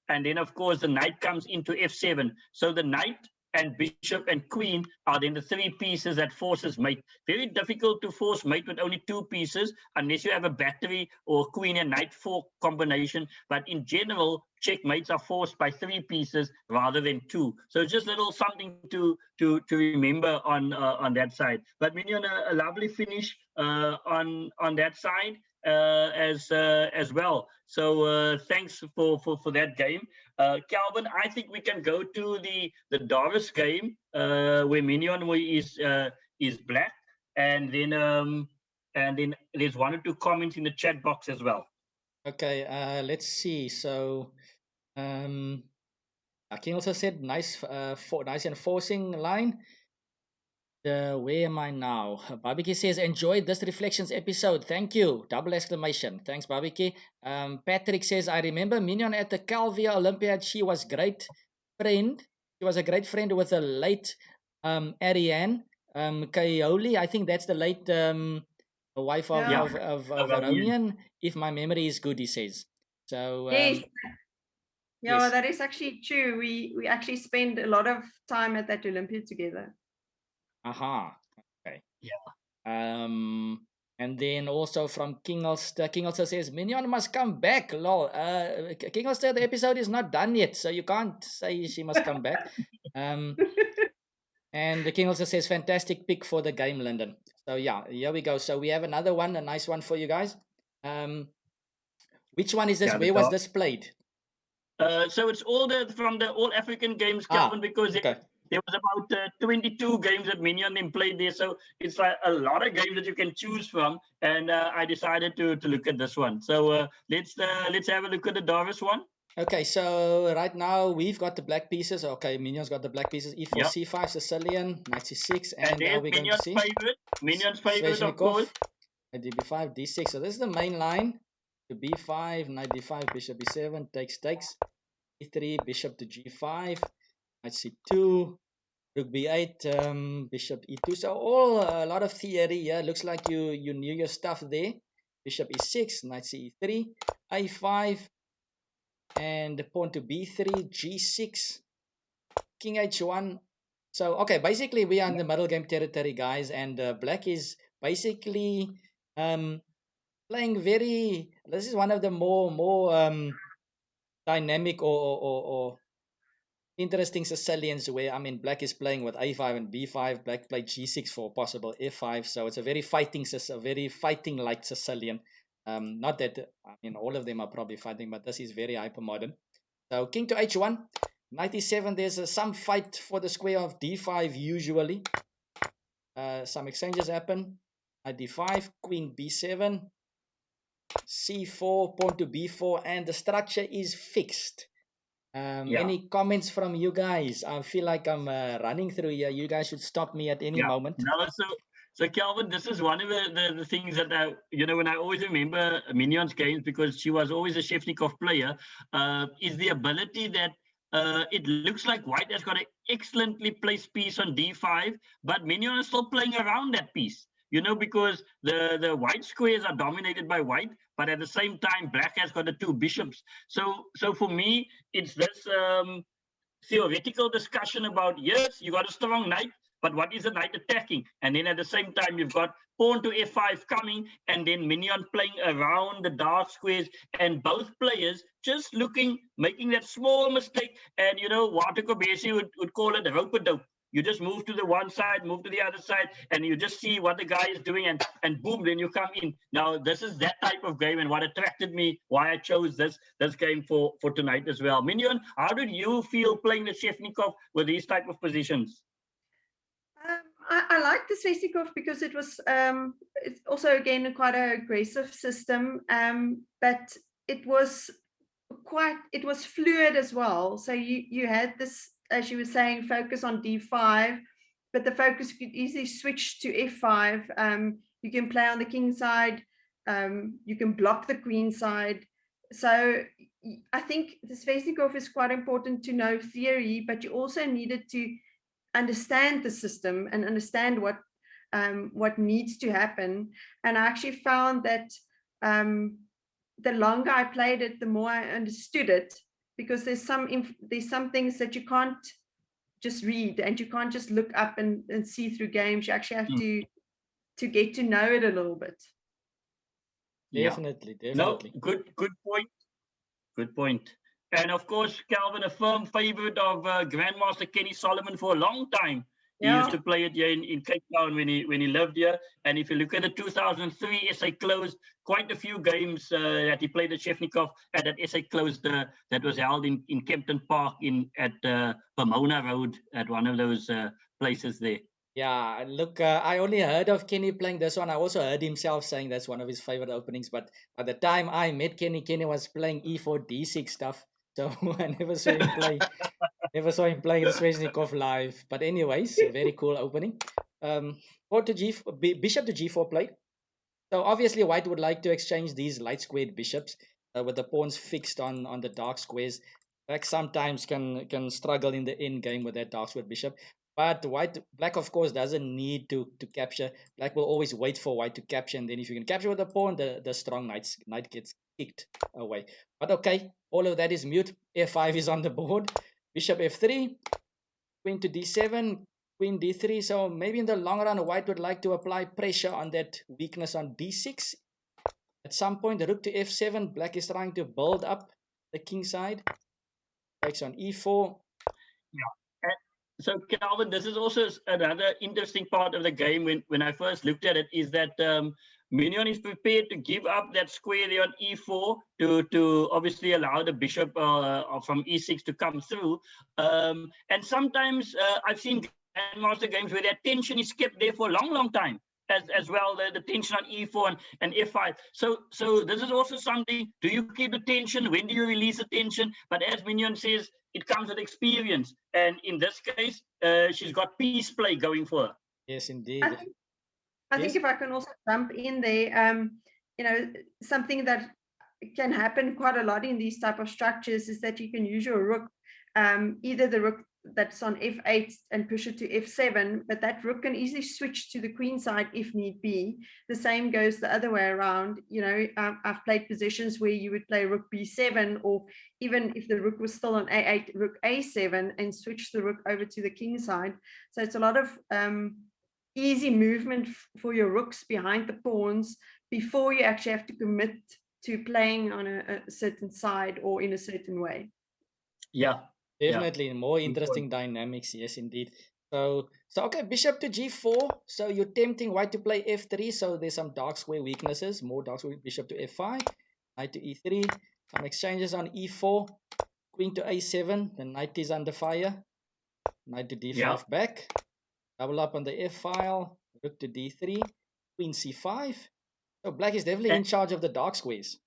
And then, of course, the knight comes into f7. So the knight and bishop and queen are then the 3 pieces that forces mate. Very difficult to force mate with only 2 pieces unless you have a battery or queen and knight 4 combination. But in general, checkmates are forced by 3 pieces rather than 2. So it's just little something to remember on that side. But Mignon, a lovely finish on that side as well. So thanks for that game. Calvin, I think we can go to the Doris game where Mignon is black, and then there's 1 or 2 comments in the chat box as well. Okay, let's see. So, King also said nice, nice enforcing line. Where am I now? Barbecue says, enjoyed this Reflections episode. Thank you. Double exclamation. Thanks, Barbecue. Patrick says, I remember Mignon at the Calvia Olympiad. She was great friend. She was a great friend with the late Ariane Kaioli. I think that's the late wife of, Yeah. of Varonian. Varonian, if my memory is good, he says. So, yes. Yeah, yes. that is actually true. We actually spend a lot of time at that Olympia together. Aha. Okay. Yeah. And then also from King Ulster says, Mignon must come back. Lol. King Ulster, the episode is not done yet, so you can't say she must come back. And the King Ulster says, fantastic pick for the game, Lyndon. So yeah, here we go. So we have another one, a nice one for you guys. Which one is this? Yeah, Where was this played? So it's all from the All African Games, Calvin, because okay. there was about 22 games that Mignon then played there. So it's like a lot of games that you can choose from. And I decided to look at this one. So let's have a look at the Doris one. Okay, so right now we've got the black pieces. Okay, Mignon's got the black pieces. E4, Yep. C5, Sicilian, knight C6, and now we're going to Mignon's see Mignon's favorite, of course. DB5, D6. So this is the main line. To B5, knight D5, bishop B7, takes, E3, bishop to G5, knight C2, rook B8, bishop E2. So a lot of theory here. Looks like you knew your stuff there. Bishop E6, knight C3, A5, and the pawn to B3, G6, King H1. So, okay, basically we are in the middle game territory, guys, and black is basically playing very... This is one of the more dynamic or interesting Sicilians where, I mean, black is playing with A5 and B5. Black played G6 for possible F5. So it's a very fighting-like Sicilian. Not that, I mean, all of them are probably fighting, but this is very hyper-modern. So king to H1, knight E7. There's some fight for the square of D5 usually. Some exchanges happen. Knight D5, queen B7, C4, pawn to B4, and the structure is fixed. Any comments from you guys? I feel like I'm running through here. You guys should stop me at any moment. No, so Calvin, this is one of the things that when I always remember Mignon's games, because she was always a Shevnikov player, is the ability that it looks like white has got an excellently placed piece on D5, but Mignon is still playing around that piece. Because the white squares are dominated by white, but at the same time, black has got the 2 bishops. So for me, it's this theoretical discussion about, yes, you got a strong knight, but what is the knight attacking? And then at the same time, you've got pawn to F5 coming, and then Mignon playing around the dark squares, and both players just making that small mistake. And, Walter Kobesi would call it rope-a-dope. You just move to the one side, move to the other side, and you just see what the guy is doing, and boom, then you come in. Now, this is that type of game, and what attracted me, why I chose this game for tonight as well. Mignon, how did you feel playing the Shevnikov with these type of positions? I like the Svesnikov because it was it's also again quite an aggressive system, but it was fluid as well. So you had this, as you were saying, focus on D5, but the focus could easily switch to F5. You can play on the king side, you can block the queen side. So I think the Svesnikov is quite important to know theory, but you also needed to understand the system and understand what needs to happen. And I actually found that the longer I played it, the more I understood it, because there's some things that you can't just read, and you can't just look up and see through games. You actually have to get to know it a little bit. Definitely. No, good point. Good point. And of course, Calvin, a firm favorite of Grandmaster Kenny Solomon for a long time. He used to play it here in Cape Town when he lived here. And if you look at the 2003 SA Closed, quite a few games that he played at Shevnikov at that SA Closed that was held in Kempton Park at Pomona Road, at one of those places there. Yeah, look, I only heard of Kenny playing this one. I also heard himself saying that's one of his favorite openings. But by the time I met Kenny, Kenny was playing E4, D6 stuff. So I never saw him play. Never saw him playing the Svesnikov live. But anyways, a very cool opening. Bishop to G4 played. So obviously White would like to exchange these light squared bishops with the pawns fixed on the dark squares. Black sometimes can struggle in the end game with that dark squared bishop. But Black, of course, doesn't need to capture. Black will always wait for White to capture, and then if you can capture with the pawn, the strong knight gets kicked away. But okay, all of that is mute. F5 is on the board. Bishop F3, Queen to D7, Queen D3. So maybe in the long run, White would like to apply pressure on that weakness on D6. At some point, the Rook to F7. Black is trying to build up the king side. Takes on E4. Yeah. So, Calvin, this is also another interesting part of the game when I first looked at it, is that Mignon is prepared to give up that square there on E4 to obviously allow the bishop from E6 to come through. And sometimes I've seen Grandmaster games where that tension is kept there for a long, long time. As well, the tension on E4 and F5. So this is also something. Do you keep the tension? When do you release the tension? But as Mignon says, it comes with experience. And in this case, she's got piece play going for her. Yes, indeed. I think if I can also jump in there, something that can happen quite a lot in these type of structures is that you can use your rook, either the rook that's on F8 and push it to F7, but that rook can easily switch to the queen side if need be. The same goes the other way around. I've played positions where you would play rook B7, or even if the rook was still on A8, rook A7, and switch the rook over to the king side. So it's a lot of easy movement for your rooks behind the pawns before you actually have to commit to playing on a certain side or in a certain way. Yeah. Definitely more interesting dynamics, yes, indeed. So okay, bishop to G4. So you're tempting White to play F3. So there's some dark square weaknesses. More dark square. Bishop to F5. Knight to E3. Some exchanges on E4. Queen to A7. The knight is under fire. Knight to D5 back. Double up on the F file. Rook to D3. Queen C5. So Black is definitely in charge of the dark squares.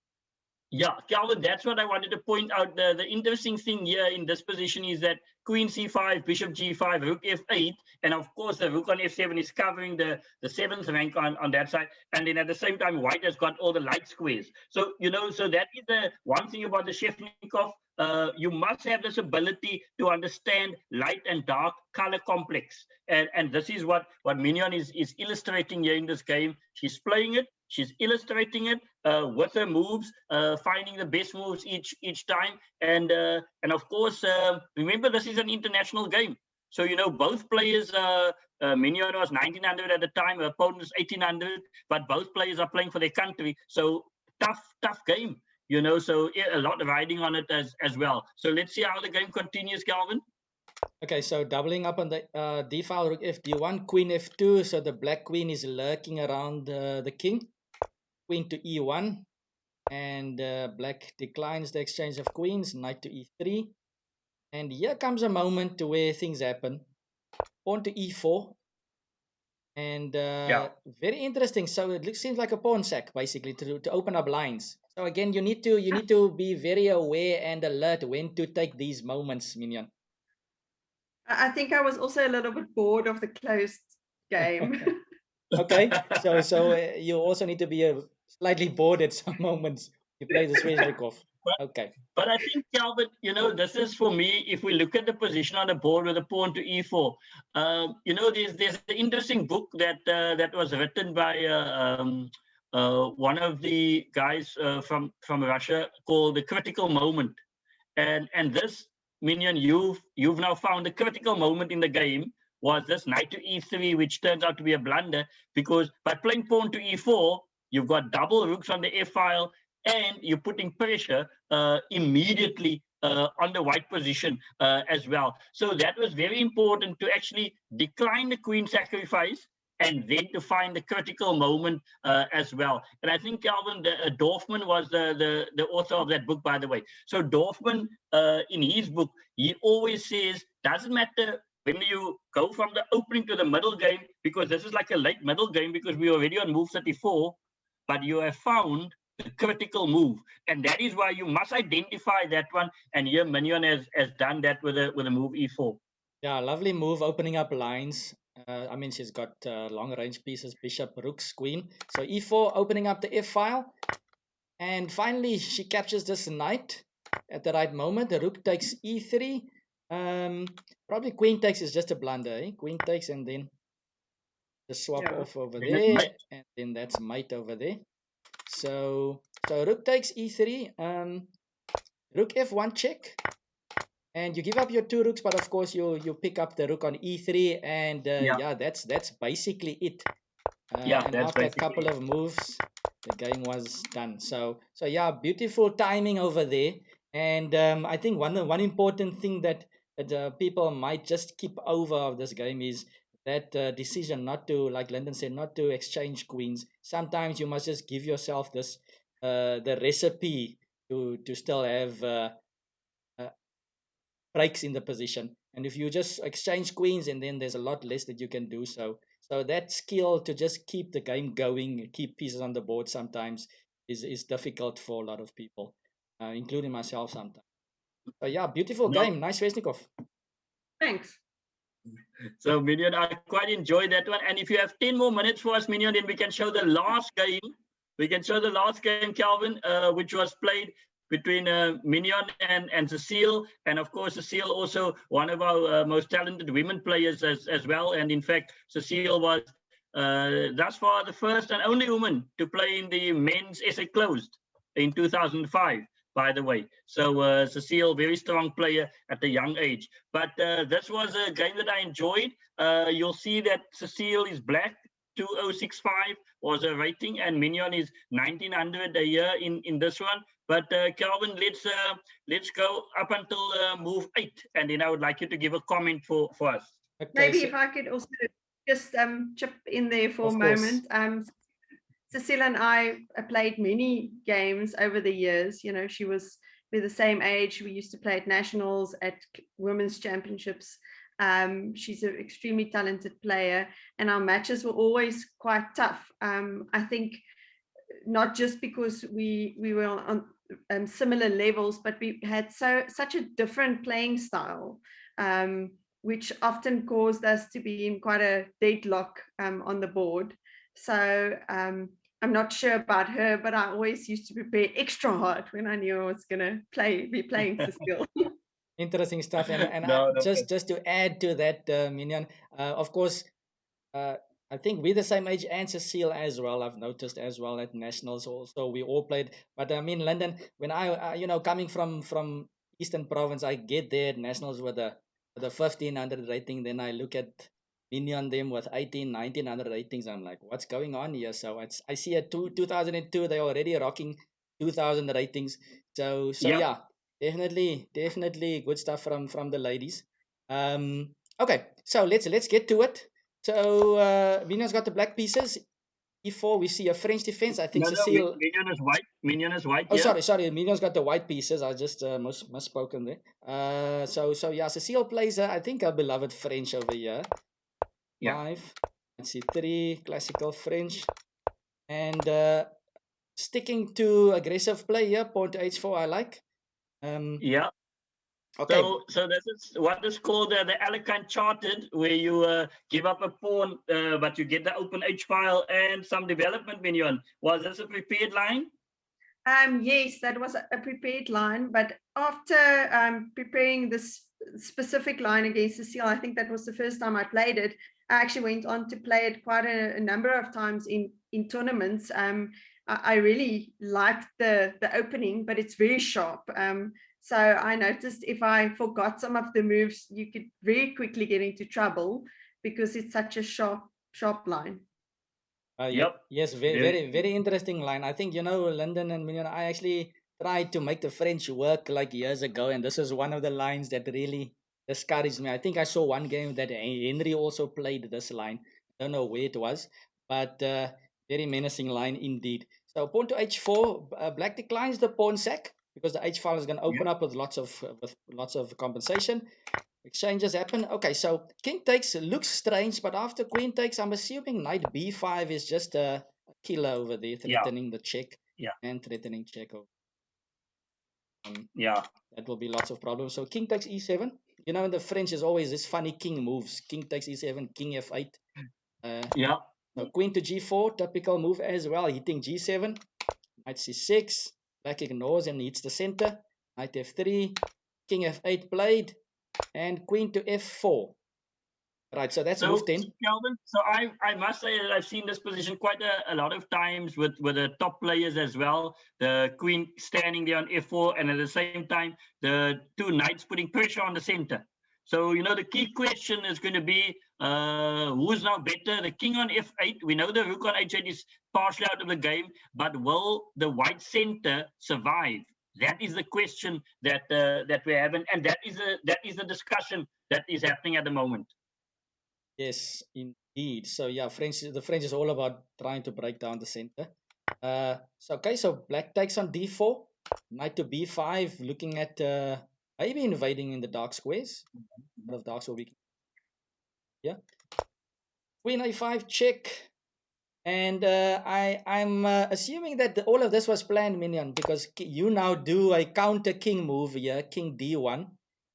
Yeah, Calvin, that's what I wanted to point out. The interesting thing here in this position is that Queen C5, Bishop G5, Rook F8, and of course the Rook on F7 is covering the 7th rank on that side. And then at the same time, White has got all the light squares. So, so that is the one thing about the Shevnikov. You must have this ability to understand light and dark color complex. And this is what Mignon is illustrating here in this game. She's playing it. She's illustrating it with her moves, finding the best moves each time. And of course, remember, this is an international game. So, both players, Mignon was 1900 at the time, her opponent was 1800, but both players are playing for their country. So tough game, so a lot riding on it as well. So let's see how the game continues, Calvin. Okay, so doubling up on the d file, rook f d1, queen f2. So the black queen is lurking around the king. Queen to e1, and black declines the exchange of queens. Knight to e3, and here comes a moment where things happen. Pawn to e4, and Yeah. very interesting. So it seems like a pawn sack basically to open up lines. So again, you need to be very aware and alert when to take these moments, Mignon. I think I was also a little bit bored of the closed game. Okay, so you also need to be slightly bored at some moments. You play the Sveshnikov. But, Okay. but I think, Calvin, this is for me, if we look at the position on the board with a pawn to e4, there's an interesting book that was written by one of the guys from Russia called The Critical Moment. And this, Minion, you've now found the critical moment in the game was this knight to e3, which turns out to be a blunder, because by playing pawn to e4, you've got double rooks on the f file, and you're putting pressure immediately on the white position as well. So that was very important to actually decline the queen sacrifice and then to find the critical moment as well. And I think Calvin Dorfman was the author of that book, by the way. So Dorfman, in his book, he always says, doesn't matter when you go from the opening to the middle game, because this is like a late middle game because we're already on move 34, but you have found the critical move. And that is why you must identify that one. And here Mignon has done that with a move e4. Yeah, lovely move, opening up lines. I mean, she's got long range pieces, bishop, rooks, queen. So e4, opening up the f file. And finally, she captures this knight at the right moment. The rook takes e3. Probably queen takes is just a blunder. Eh? Queen takes, and then the swap off over there. And then that's mate over there. So rook takes e3. Rook f1 check. And you give up your two rooks, but of course you pick up the rook on e3, and yeah, that's basically it. And after a couple of moves, the game was done. So yeah, beautiful timing over there. And I think one important thing that people might just keep over of this game is that decision not to, like Lyndon said, not to exchange queens. Sometimes you must just give yourself this the recipe to still have breaks in the position. And if you just exchange queens, and then there's a lot less that you can do. So that skill to just keep the game going, keep pieces on the board sometimes is difficult for a lot of people, including myself sometimes. So yeah, beautiful game. Nice Vesnikov. Thanks. So Minion, I quite enjoyed that one. And if you have 10 more minutes for us, Minion, then we can show the last game. We can show the last game, Calvin, which was played between Mignon and Cecile. And of course, Cecile also one of our most talented women players as well. And in fact, Cecile was thus far the first and only woman to play in the men's SA Closed in 2005, by the way. So Cecile, very strong player at a young age. But this was a game that I enjoyed. You'll see that Cecile is black. 2065 was a rating, and Mignon is 1900 a year in this one. But Calvin, let's go up until move 8, and then I would like you to give a comment for us. Okay, maybe if I could also just chip in there for a moment. Cecile and I played many games over the years. You know, we're the same age. We used to play at nationals, at women's championships. She's an extremely talented player, and our matches were always quite tough. I think not just because we were on similar levels, but we had such a different playing style, which often caused us to be in quite a deadlock on the board. So I'm not sure about her, but I always used to prepare extra hard when I knew I was going to be playing Cecile. Interesting stuff. And just to add to that, Mignon, of course, I think we're the same age, and Cecile as well. I've noticed as well at nationals also we all played. But I mean, London, when I coming from Eastern Province, I get there at nationals with the 1500 rating. Then I look at Mignon them with 1900 ratings. I'm like, what's going on here? So I see at 2002 they're already rocking 2000 ratings. So yeah, definitely good stuff from the ladies. Okay, so let's get to it. So Mignon's got the black pieces. E4, we see a French defense. I think No, Cecile. Mignon is white. Mignon is white. Oh, Yeah. sorry. Mignon's got the white pieces. I just misspoken there. So yeah, Cecile plays, I think, a beloved French over here. Yeah. 5. Let's see, 3, classical French. And sticking to aggressive play here, pawn to h4, I like. Yeah. Okay. So this is what is called the Alicante Charted, where you give up a pawn, but you get the open H file and some development minion. Was this a prepared line? Yes, that was a prepared line, but after preparing this specific line against Cecile, I think that was the first time I played it. I actually went on to play it quite a number of times in tournaments. I really liked the opening, but it's very sharp. So I noticed if I forgot some of the moves, you could very quickly get into trouble because it's such a sharp line. Yep. Yes, very interesting line. I think, London and Mignon, I actually tried to make the French work like years ago, and this is one of the lines that really discouraged me. I think I saw one game that Henry also played this line. I don't know where it was, but very menacing line indeed. So pawn to h4, black declines the pawn sack because the h file is going to open up with lots of compensation. Exchanges happen. Okay, so king takes looks strange, but after queen takes, I'm assuming knight b5 is just a killer over there, threatening the check and threatening check over. That will be lots of problems. So king takes e7. In the French is always this funny king moves. King takes e7, king f8. So queen to g4, typical move as well, hitting g7. Knight c6. Black ignores and hits the center. Knight f3. King f8 played. And queen to f4. Right, so that's move 10. Kelvin, so I must say that I've seen this position quite a lot of times with the top players as well. The queen standing there on f4, and at the same time, the two knights putting pressure on the center. So, the key question is going to be who's now better? The king on f8. We know the rook on h8 is partially out of the game, but will the white center survive? That is the question that we're having, and that is the discussion that is happening at the moment. Yes, indeed. So yeah, the French is all about trying to break down the center. So black takes on d4, knight to b5, looking at maybe invading in the dark squares. A lot of darks will be. Yeah. Queen a5 check. And I'm assuming that all of this was planned, Mignon, because you now do a counter king move here, king d1,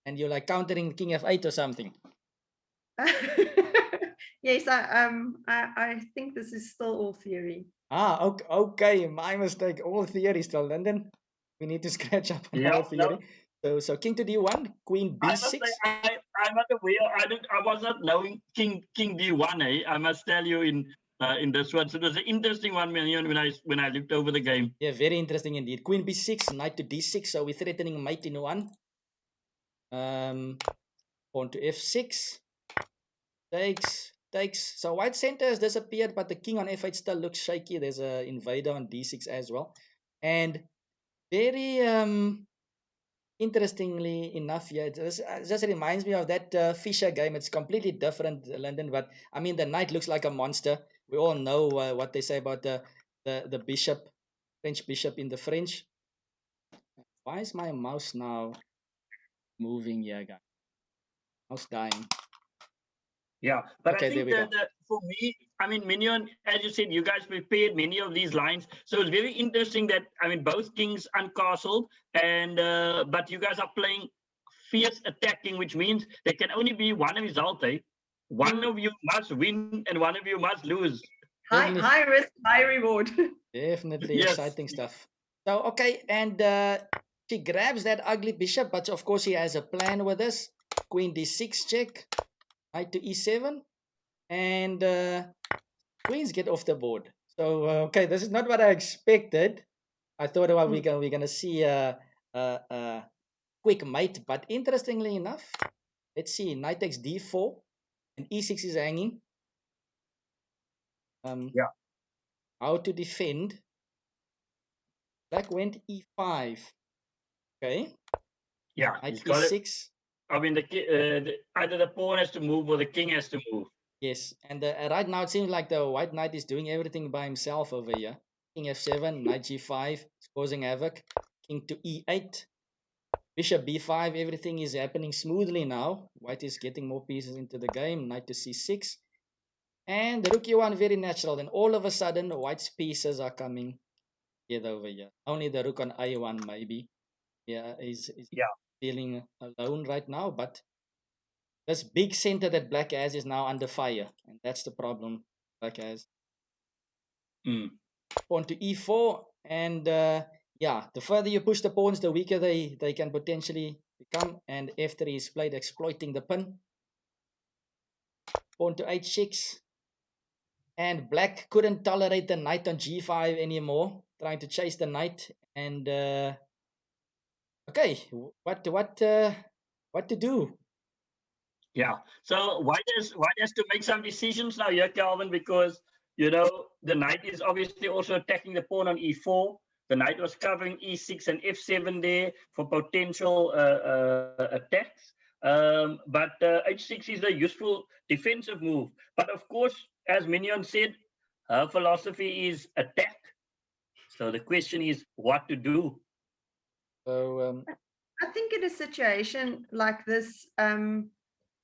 and you're like countering king f8 or something. Yes, I think this is still all theory. Okay, my mistake. All theory still, London. We need to scratch up on all theory. No. So king to d1, queen b6. I'm not aware. I was not knowing king d1. I must tell you in this one. So it was an interesting one, Mignon, when I looked over the game. Yeah, very interesting indeed. Queen b6, knight to d6. So we're threatening mate in one. Pawn to f6. Takes. So white center has disappeared, but the king on f8 still looks shaky. There's an invader on d6 as well. And very interestingly enough, it just reminds me of that Fischer game. It's completely different, London, but I mean the knight looks like a monster. We all know what they say about the bishop, French bishop in the French. Why is my mouse now moving here, guys? Mouse dying. Yeah, but okay, I think that for me, I mean, Mignon, as you said, you guys prepared many of these lines, so it's very interesting that both kings uncastled, and but you guys are playing fierce attacking, which means there can only be one result. One of you must win, and one of you must lose. High risk, high reward. Definitely exciting stuff. So okay, and she grabs that ugly bishop, but of course he has a plan with this. Queen d6 check. Knight to e7, and queens get off the board. So okay, this is not what I expected. I thought we're gonna see a quick mate, but interestingly enough, let's see. Knight takes d4, and e6 is hanging. How to defend? Black went e5. Okay. Yeah. Knight e6. I mean, either the pawn has to move or the king has to move. Yes, and right now it seems like the white knight is doing everything by himself over here. King f7, knight g5, is causing havoc. King to e8, bishop b5, everything is happening smoothly now. White is getting more pieces into the game. Knight to c6, and the rook e1, very natural. Then all of a sudden, white's pieces are coming together over here. Only the rook on a1 maybe, yeah, is feeling alone right now, but this big center that black has is now under fire, and that's the problem black has. Pawn to e4, and yeah, the further you push the pawns, the weaker they can potentially become, and f3 is played, exploiting the pin. Pawn to h6, and black couldn't tolerate the knight on g5 anymore, trying to chase the knight, and okay, what to do? Yeah. So white has to make some decisions now here, Calvin, because the knight is obviously also attacking the pawn on e4. The knight was covering e6 and f7 there for potential attacks. But h6 is a useful defensive move. But of course, as Mignon said, her philosophy is attack. So the question is what to do. So I think in a situation like this,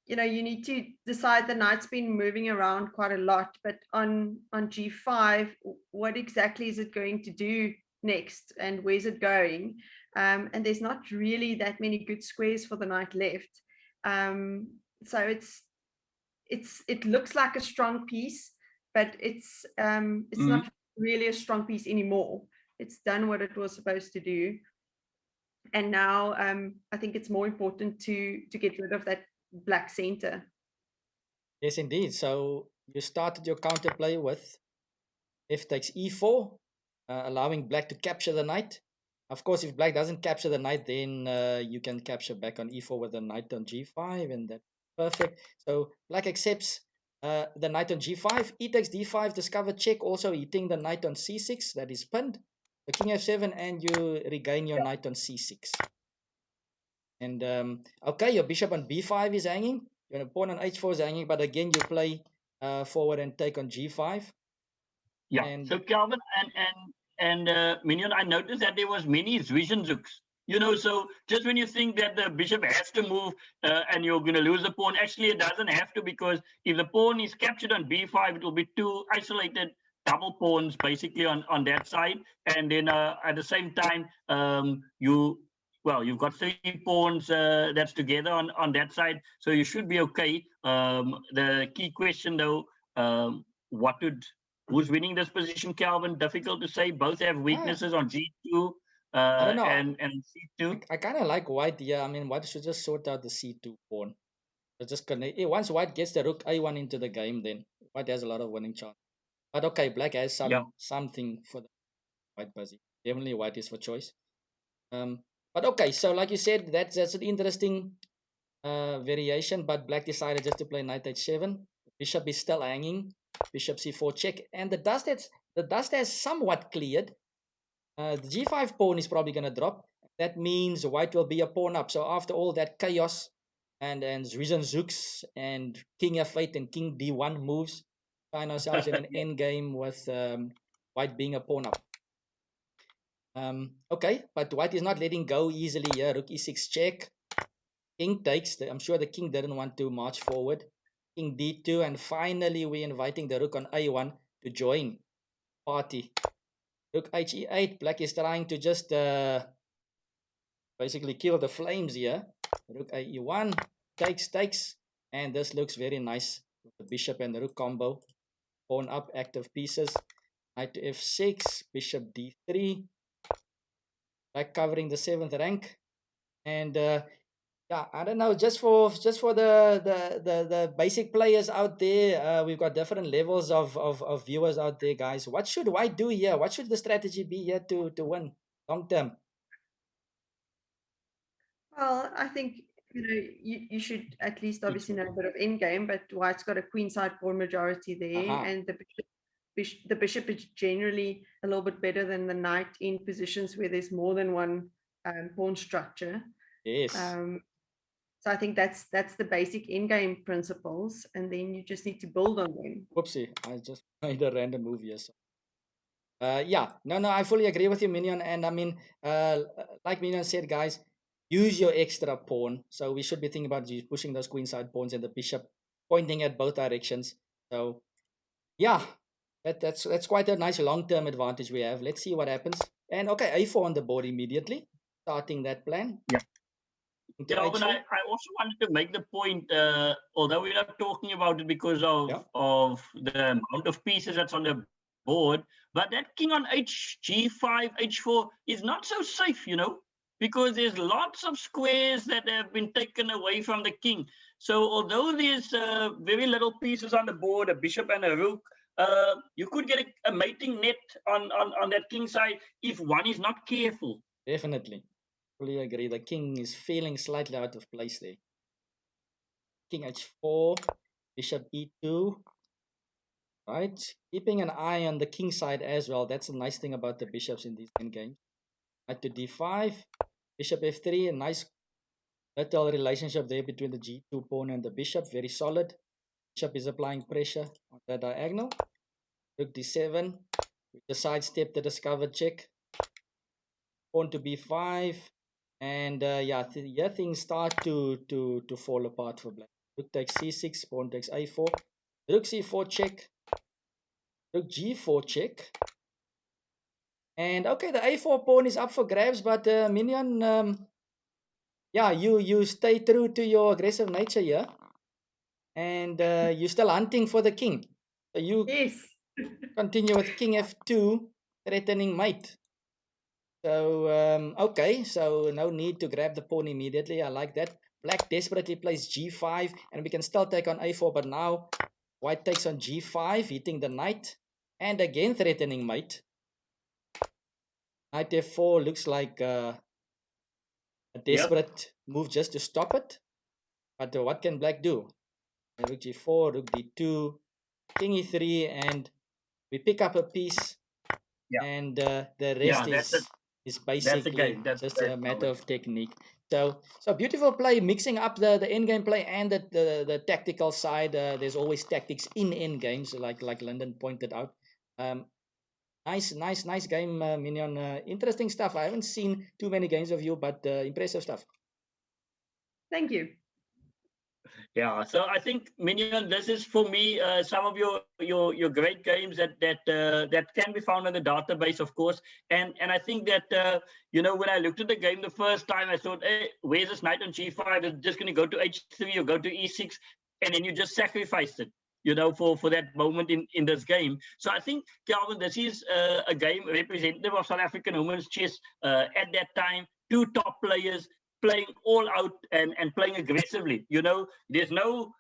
you need to decide. The knight's been moving around quite a lot, but on g5, what exactly is it going to do next, and where's it going? And there's not really that many good squares for the knight left. So it looks like a strong piece, but it's not really a strong piece anymore. It's done what it was supposed to do. And now I think it's more important to get rid of that black center. yes, indeed. So you started your counterplay with f takes e4, allowing black to capture the knight. Of course, if black doesn't capture the knight, then you can capture back on e4 with the knight on g5, and that's perfect. So black accepts the knight on g5, e takes d5, discover check, also hitting the knight on c6, that is pinned. The king f7, and you regain your knight on c6. And okay, your bishop on b5 is hanging, your pawn on h4 is hanging, but again you play forward and take on g5. Yeah. And so Calvin and Mignon, I noticed that there was many Zwischenzooks. So just when you think that the bishop has to move and you're going to lose the pawn, actually it doesn't have to, because if the pawn is captured on b5, it will be two isolated double pawns basically on that side. And then at the same time, you've got three pawns that's together on that side. So you should be okay. The key question though, who's winning this position, Calvin? Difficult to say. Both have weaknesses on g2 I don't know. and c2. I kind of like white. Yeah, I mean, white should just sort out the c2 pawn. Just connect. Once white gets the rook a1 into the game, then white has a lot of winning chance. But okay, black has something for the white position. Definitely white is for choice. But okay, so like you said, that's an interesting variation. But black decided just to play knight h7. Bishop is still hanging. Bishop c4 check, and the dust has somewhat cleared. The g5 pawn is probably going to drop. That means white will be a pawn up. So after all that chaos and Zwischenzooks and king f8 and king d1 moves, find ourselves in an endgame with white being a pawn up. Okay, but white is not letting go easily here. Rook e6 check. King takes. I'm sure the king didn't want to march forward. King d2, and finally we're inviting the rook on a1 to join party. Rook he8. Black is trying to just basically kill the flames here. Rook e1 takes, and this looks very nice with the bishop and the rook combo. Pawn up, active pieces. Knight to f6, bishop d3. Black covering the 7th rank, and yeah, I don't know. Just for the basic players out there, we've got different levels of viewers out there, guys. What should white do here? What should the strategy be here to win long term? Well, I think you should at least obviously know a bit of endgame, but white's got a queenside pawn majority there, and the bishop is generally a little bit better than the knight in positions where there's more than one pawn structure. Yes. So I think that's the basic in-game principles, and then you just need to build on them. Whoopsie, I just made a random move here. So. Yeah, no, I fully agree with you, Minion. And I mean, like Minion said, guys, use your extra pawn. So we should be thinking about pushing those queenside pawns and the bishop pointing at both directions. So yeah, that's quite a nice long-term advantage we have. Let's see what happens. And okay, a4 on the board immediately, starting that plan. Yeah. Into Yeah, but h4. I also wanted to make the point, although we're not talking about it because of Yeah. of the amount of pieces that's on the board, but that king on G5, H4 is not so safe, you know, because there's lots of squares that have been taken away from the king. So although there's very little pieces on the board, a bishop and a rook, you could get a mating net on that king side if one is not careful. Definitely. Fully agree. The king is feeling slightly out of place there. King h4, bishop e2. Right, keeping an eye on the king side as well. That's a nice thing about the bishops in these endgames. Knight to d5, bishop f3. A nice little relationship there between the g2 pawn and the bishop. Very solid. Bishop is applying pressure on the diagonal. Rook d7. With the sidestep, the discovered check. Pawn to b5. And yeah, here things start to fall apart for black. Rook takes c6, pawn takes a4. Rook c4 check. Rook g4 check. And okay, the a4 pawn is up for grabs, but Minion, yeah, you stay true to your aggressive nature here. And you're still hunting for the king. So you continue with king f2, threatening mate. So, okay, so no need to grab the pawn immediately. I like that. Black desperately plays g5, and we can still take on a4, but now white takes on g5, hitting the knight, and again threatening mate. Knight f4 looks like a desperate move just to stop it. But what can black do? Rook g4, rook d2, king e3, and we pick up a piece. Yeah. And the rest is basically just a matter of technique. So beautiful play, mixing up the endgame play and the tactical side. There's always tactics in endgames, like Lyndon pointed out. Nice game, Minion. Interesting stuff. I haven't seen too many games of you, but impressive stuff. Thank you. Yeah, so I think Minion, this is for me some of your great games that can be found in the database, of course. And I think that you know, when I looked at the game the first time, I thought, hey, where's this knight on g5? It's just going to go to h3 or go to e6, and then you just sacrificed it, you know, for that moment in this game. So I think, Calvin, this is a game representative of South African women's chess at that time. Two top players playing all out and playing aggressively. You know, there's no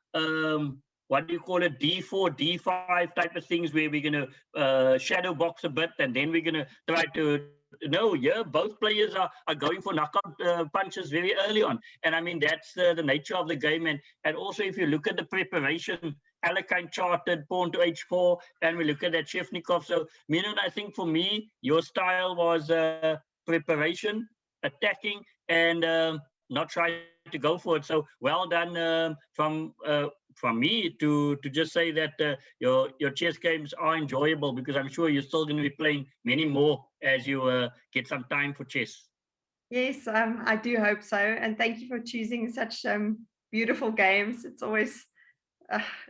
what do you call it, d4, d5 type of things where we're going to shadow box a bit and then we're going to try to. No, yeah, both players are going for knockout punches very early on. And I mean, that's the nature of the game. And also, if you look at the preparation, Alekhine charted pawn to h4, and we look at that Shevnikov. So, Minion, I think for me, your style was preparation, attacking, and not trying to go for it. So well done from me to just say that your chess games are enjoyable, because I'm sure you're still going to be playing many more as you get some time for chess. Yes, I do hope so. And thank you for choosing such beautiful games. It's always,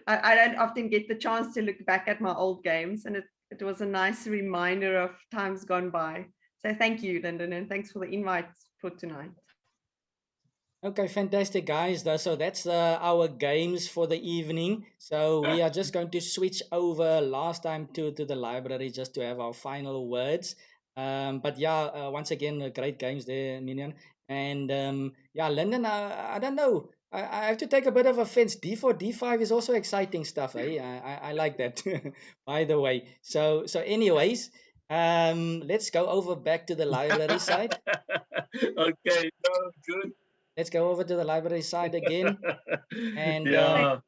I don't often get the chance to look back at my old games, and it was a nice reminder of times gone by. So thank you, Lyndon, and thanks for the invite for tonight. Okay, fantastic, guys. So that's our games for the evening. So we are just going to switch over last time to the library just to have our final words. But yeah, once again, great games there, Minion. And yeah, Lyndon, I don't know. I have to take a bit of offense. D4, D5 is also exciting stuff, eh? I like that, by the way. So anyways, let's go over back to the library side. Okay, no, good. Let's go over to the library side again. And yeah.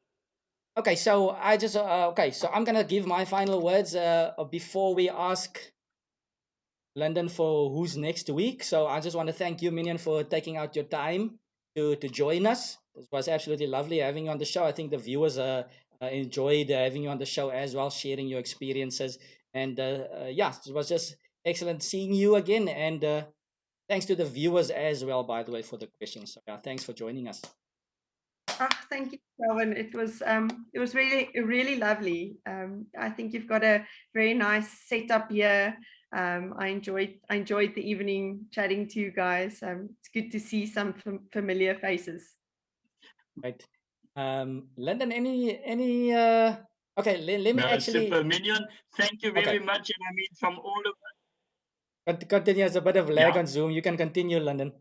Okay, so I just okay, so I'm gonna give my final words before we ask London for who's next week. So I just want to thank you, Minion, for taking out your time to join us. It was absolutely lovely having you on the show. I think the viewers enjoyed having you on the show as well, sharing your experiences. And yeah, it was just excellent seeing you again. And thanks to the viewers as well, by the way, for the questions. So, yeah, thanks for joining us. Thank you, Kelvin. It was really lovely. I think you've got a very nice setup here. I enjoyed the evening chatting to you guys. It's good to see some familiar faces. Right. London, any okay, let me No, actually super Mignon. Thank you very okay. much. And I mean, from all of Continue. There's a bit of lag yeah. on Zoom. You can continue, London.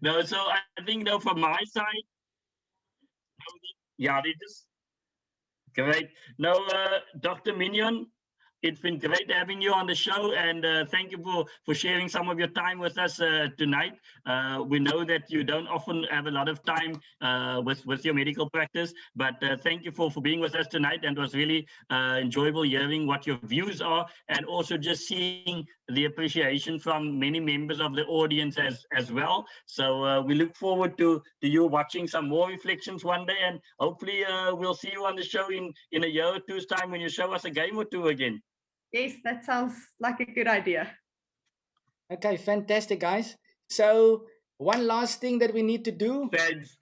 No, so I think now from my side, yeah, it is great. No, Dr. Mignon, it's been great having you on the show, and thank you for sharing some of your time with us tonight. We know that you don't often have a lot of time with your medical practice, but thank you for being with us tonight, and it was really enjoyable hearing what your views are, and also just seeing the appreciation from many members of the audience as well. So we look forward to you watching some more reflections one day, and hopefully we'll see you on the show in a year or two's time when you show us a game or two again. Yes, that sounds like a good idea. Okay, fantastic, guys. So one last thing that we need to do. Thanks.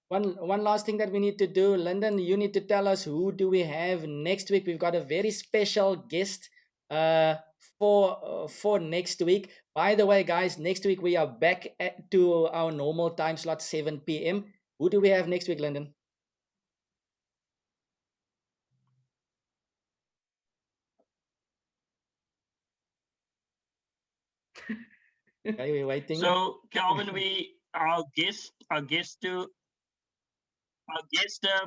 One last thing that we need to do, Lyndon, you need to tell us who do we have next week. We've got a very special guest for next week. By the way, guys, next week we are back to our normal time slot, 7 p.m. Who do we have next week, Lyndon? Okay, we're waiting. So, Calvin, our guest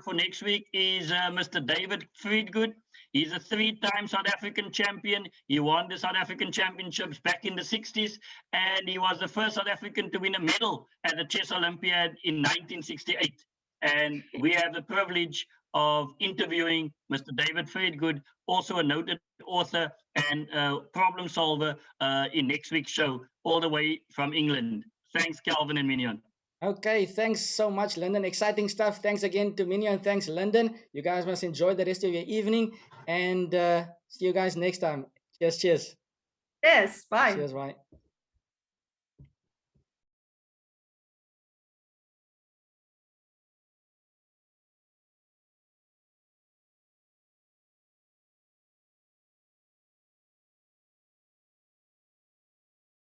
for next week is Mr. David Friedgood. He's a 3-time South African champion. He won the South African Championships back in the 60s, and he was the first South African to win a medal at the Chess Olympiad in 1968. And we have the privilege of interviewing Mr. David Friedgood, also a noted author and problem solver in next week's show, all the way from England. Thanks, Calvin and Mignon. Okay, thanks so much, Lyndon. Exciting stuff. Thanks again to Mignon. Thanks, Lyndon. You guys must enjoy the rest of your evening, and see you guys next time. Cheers, cheers. Yes, bye. Cheers, bye.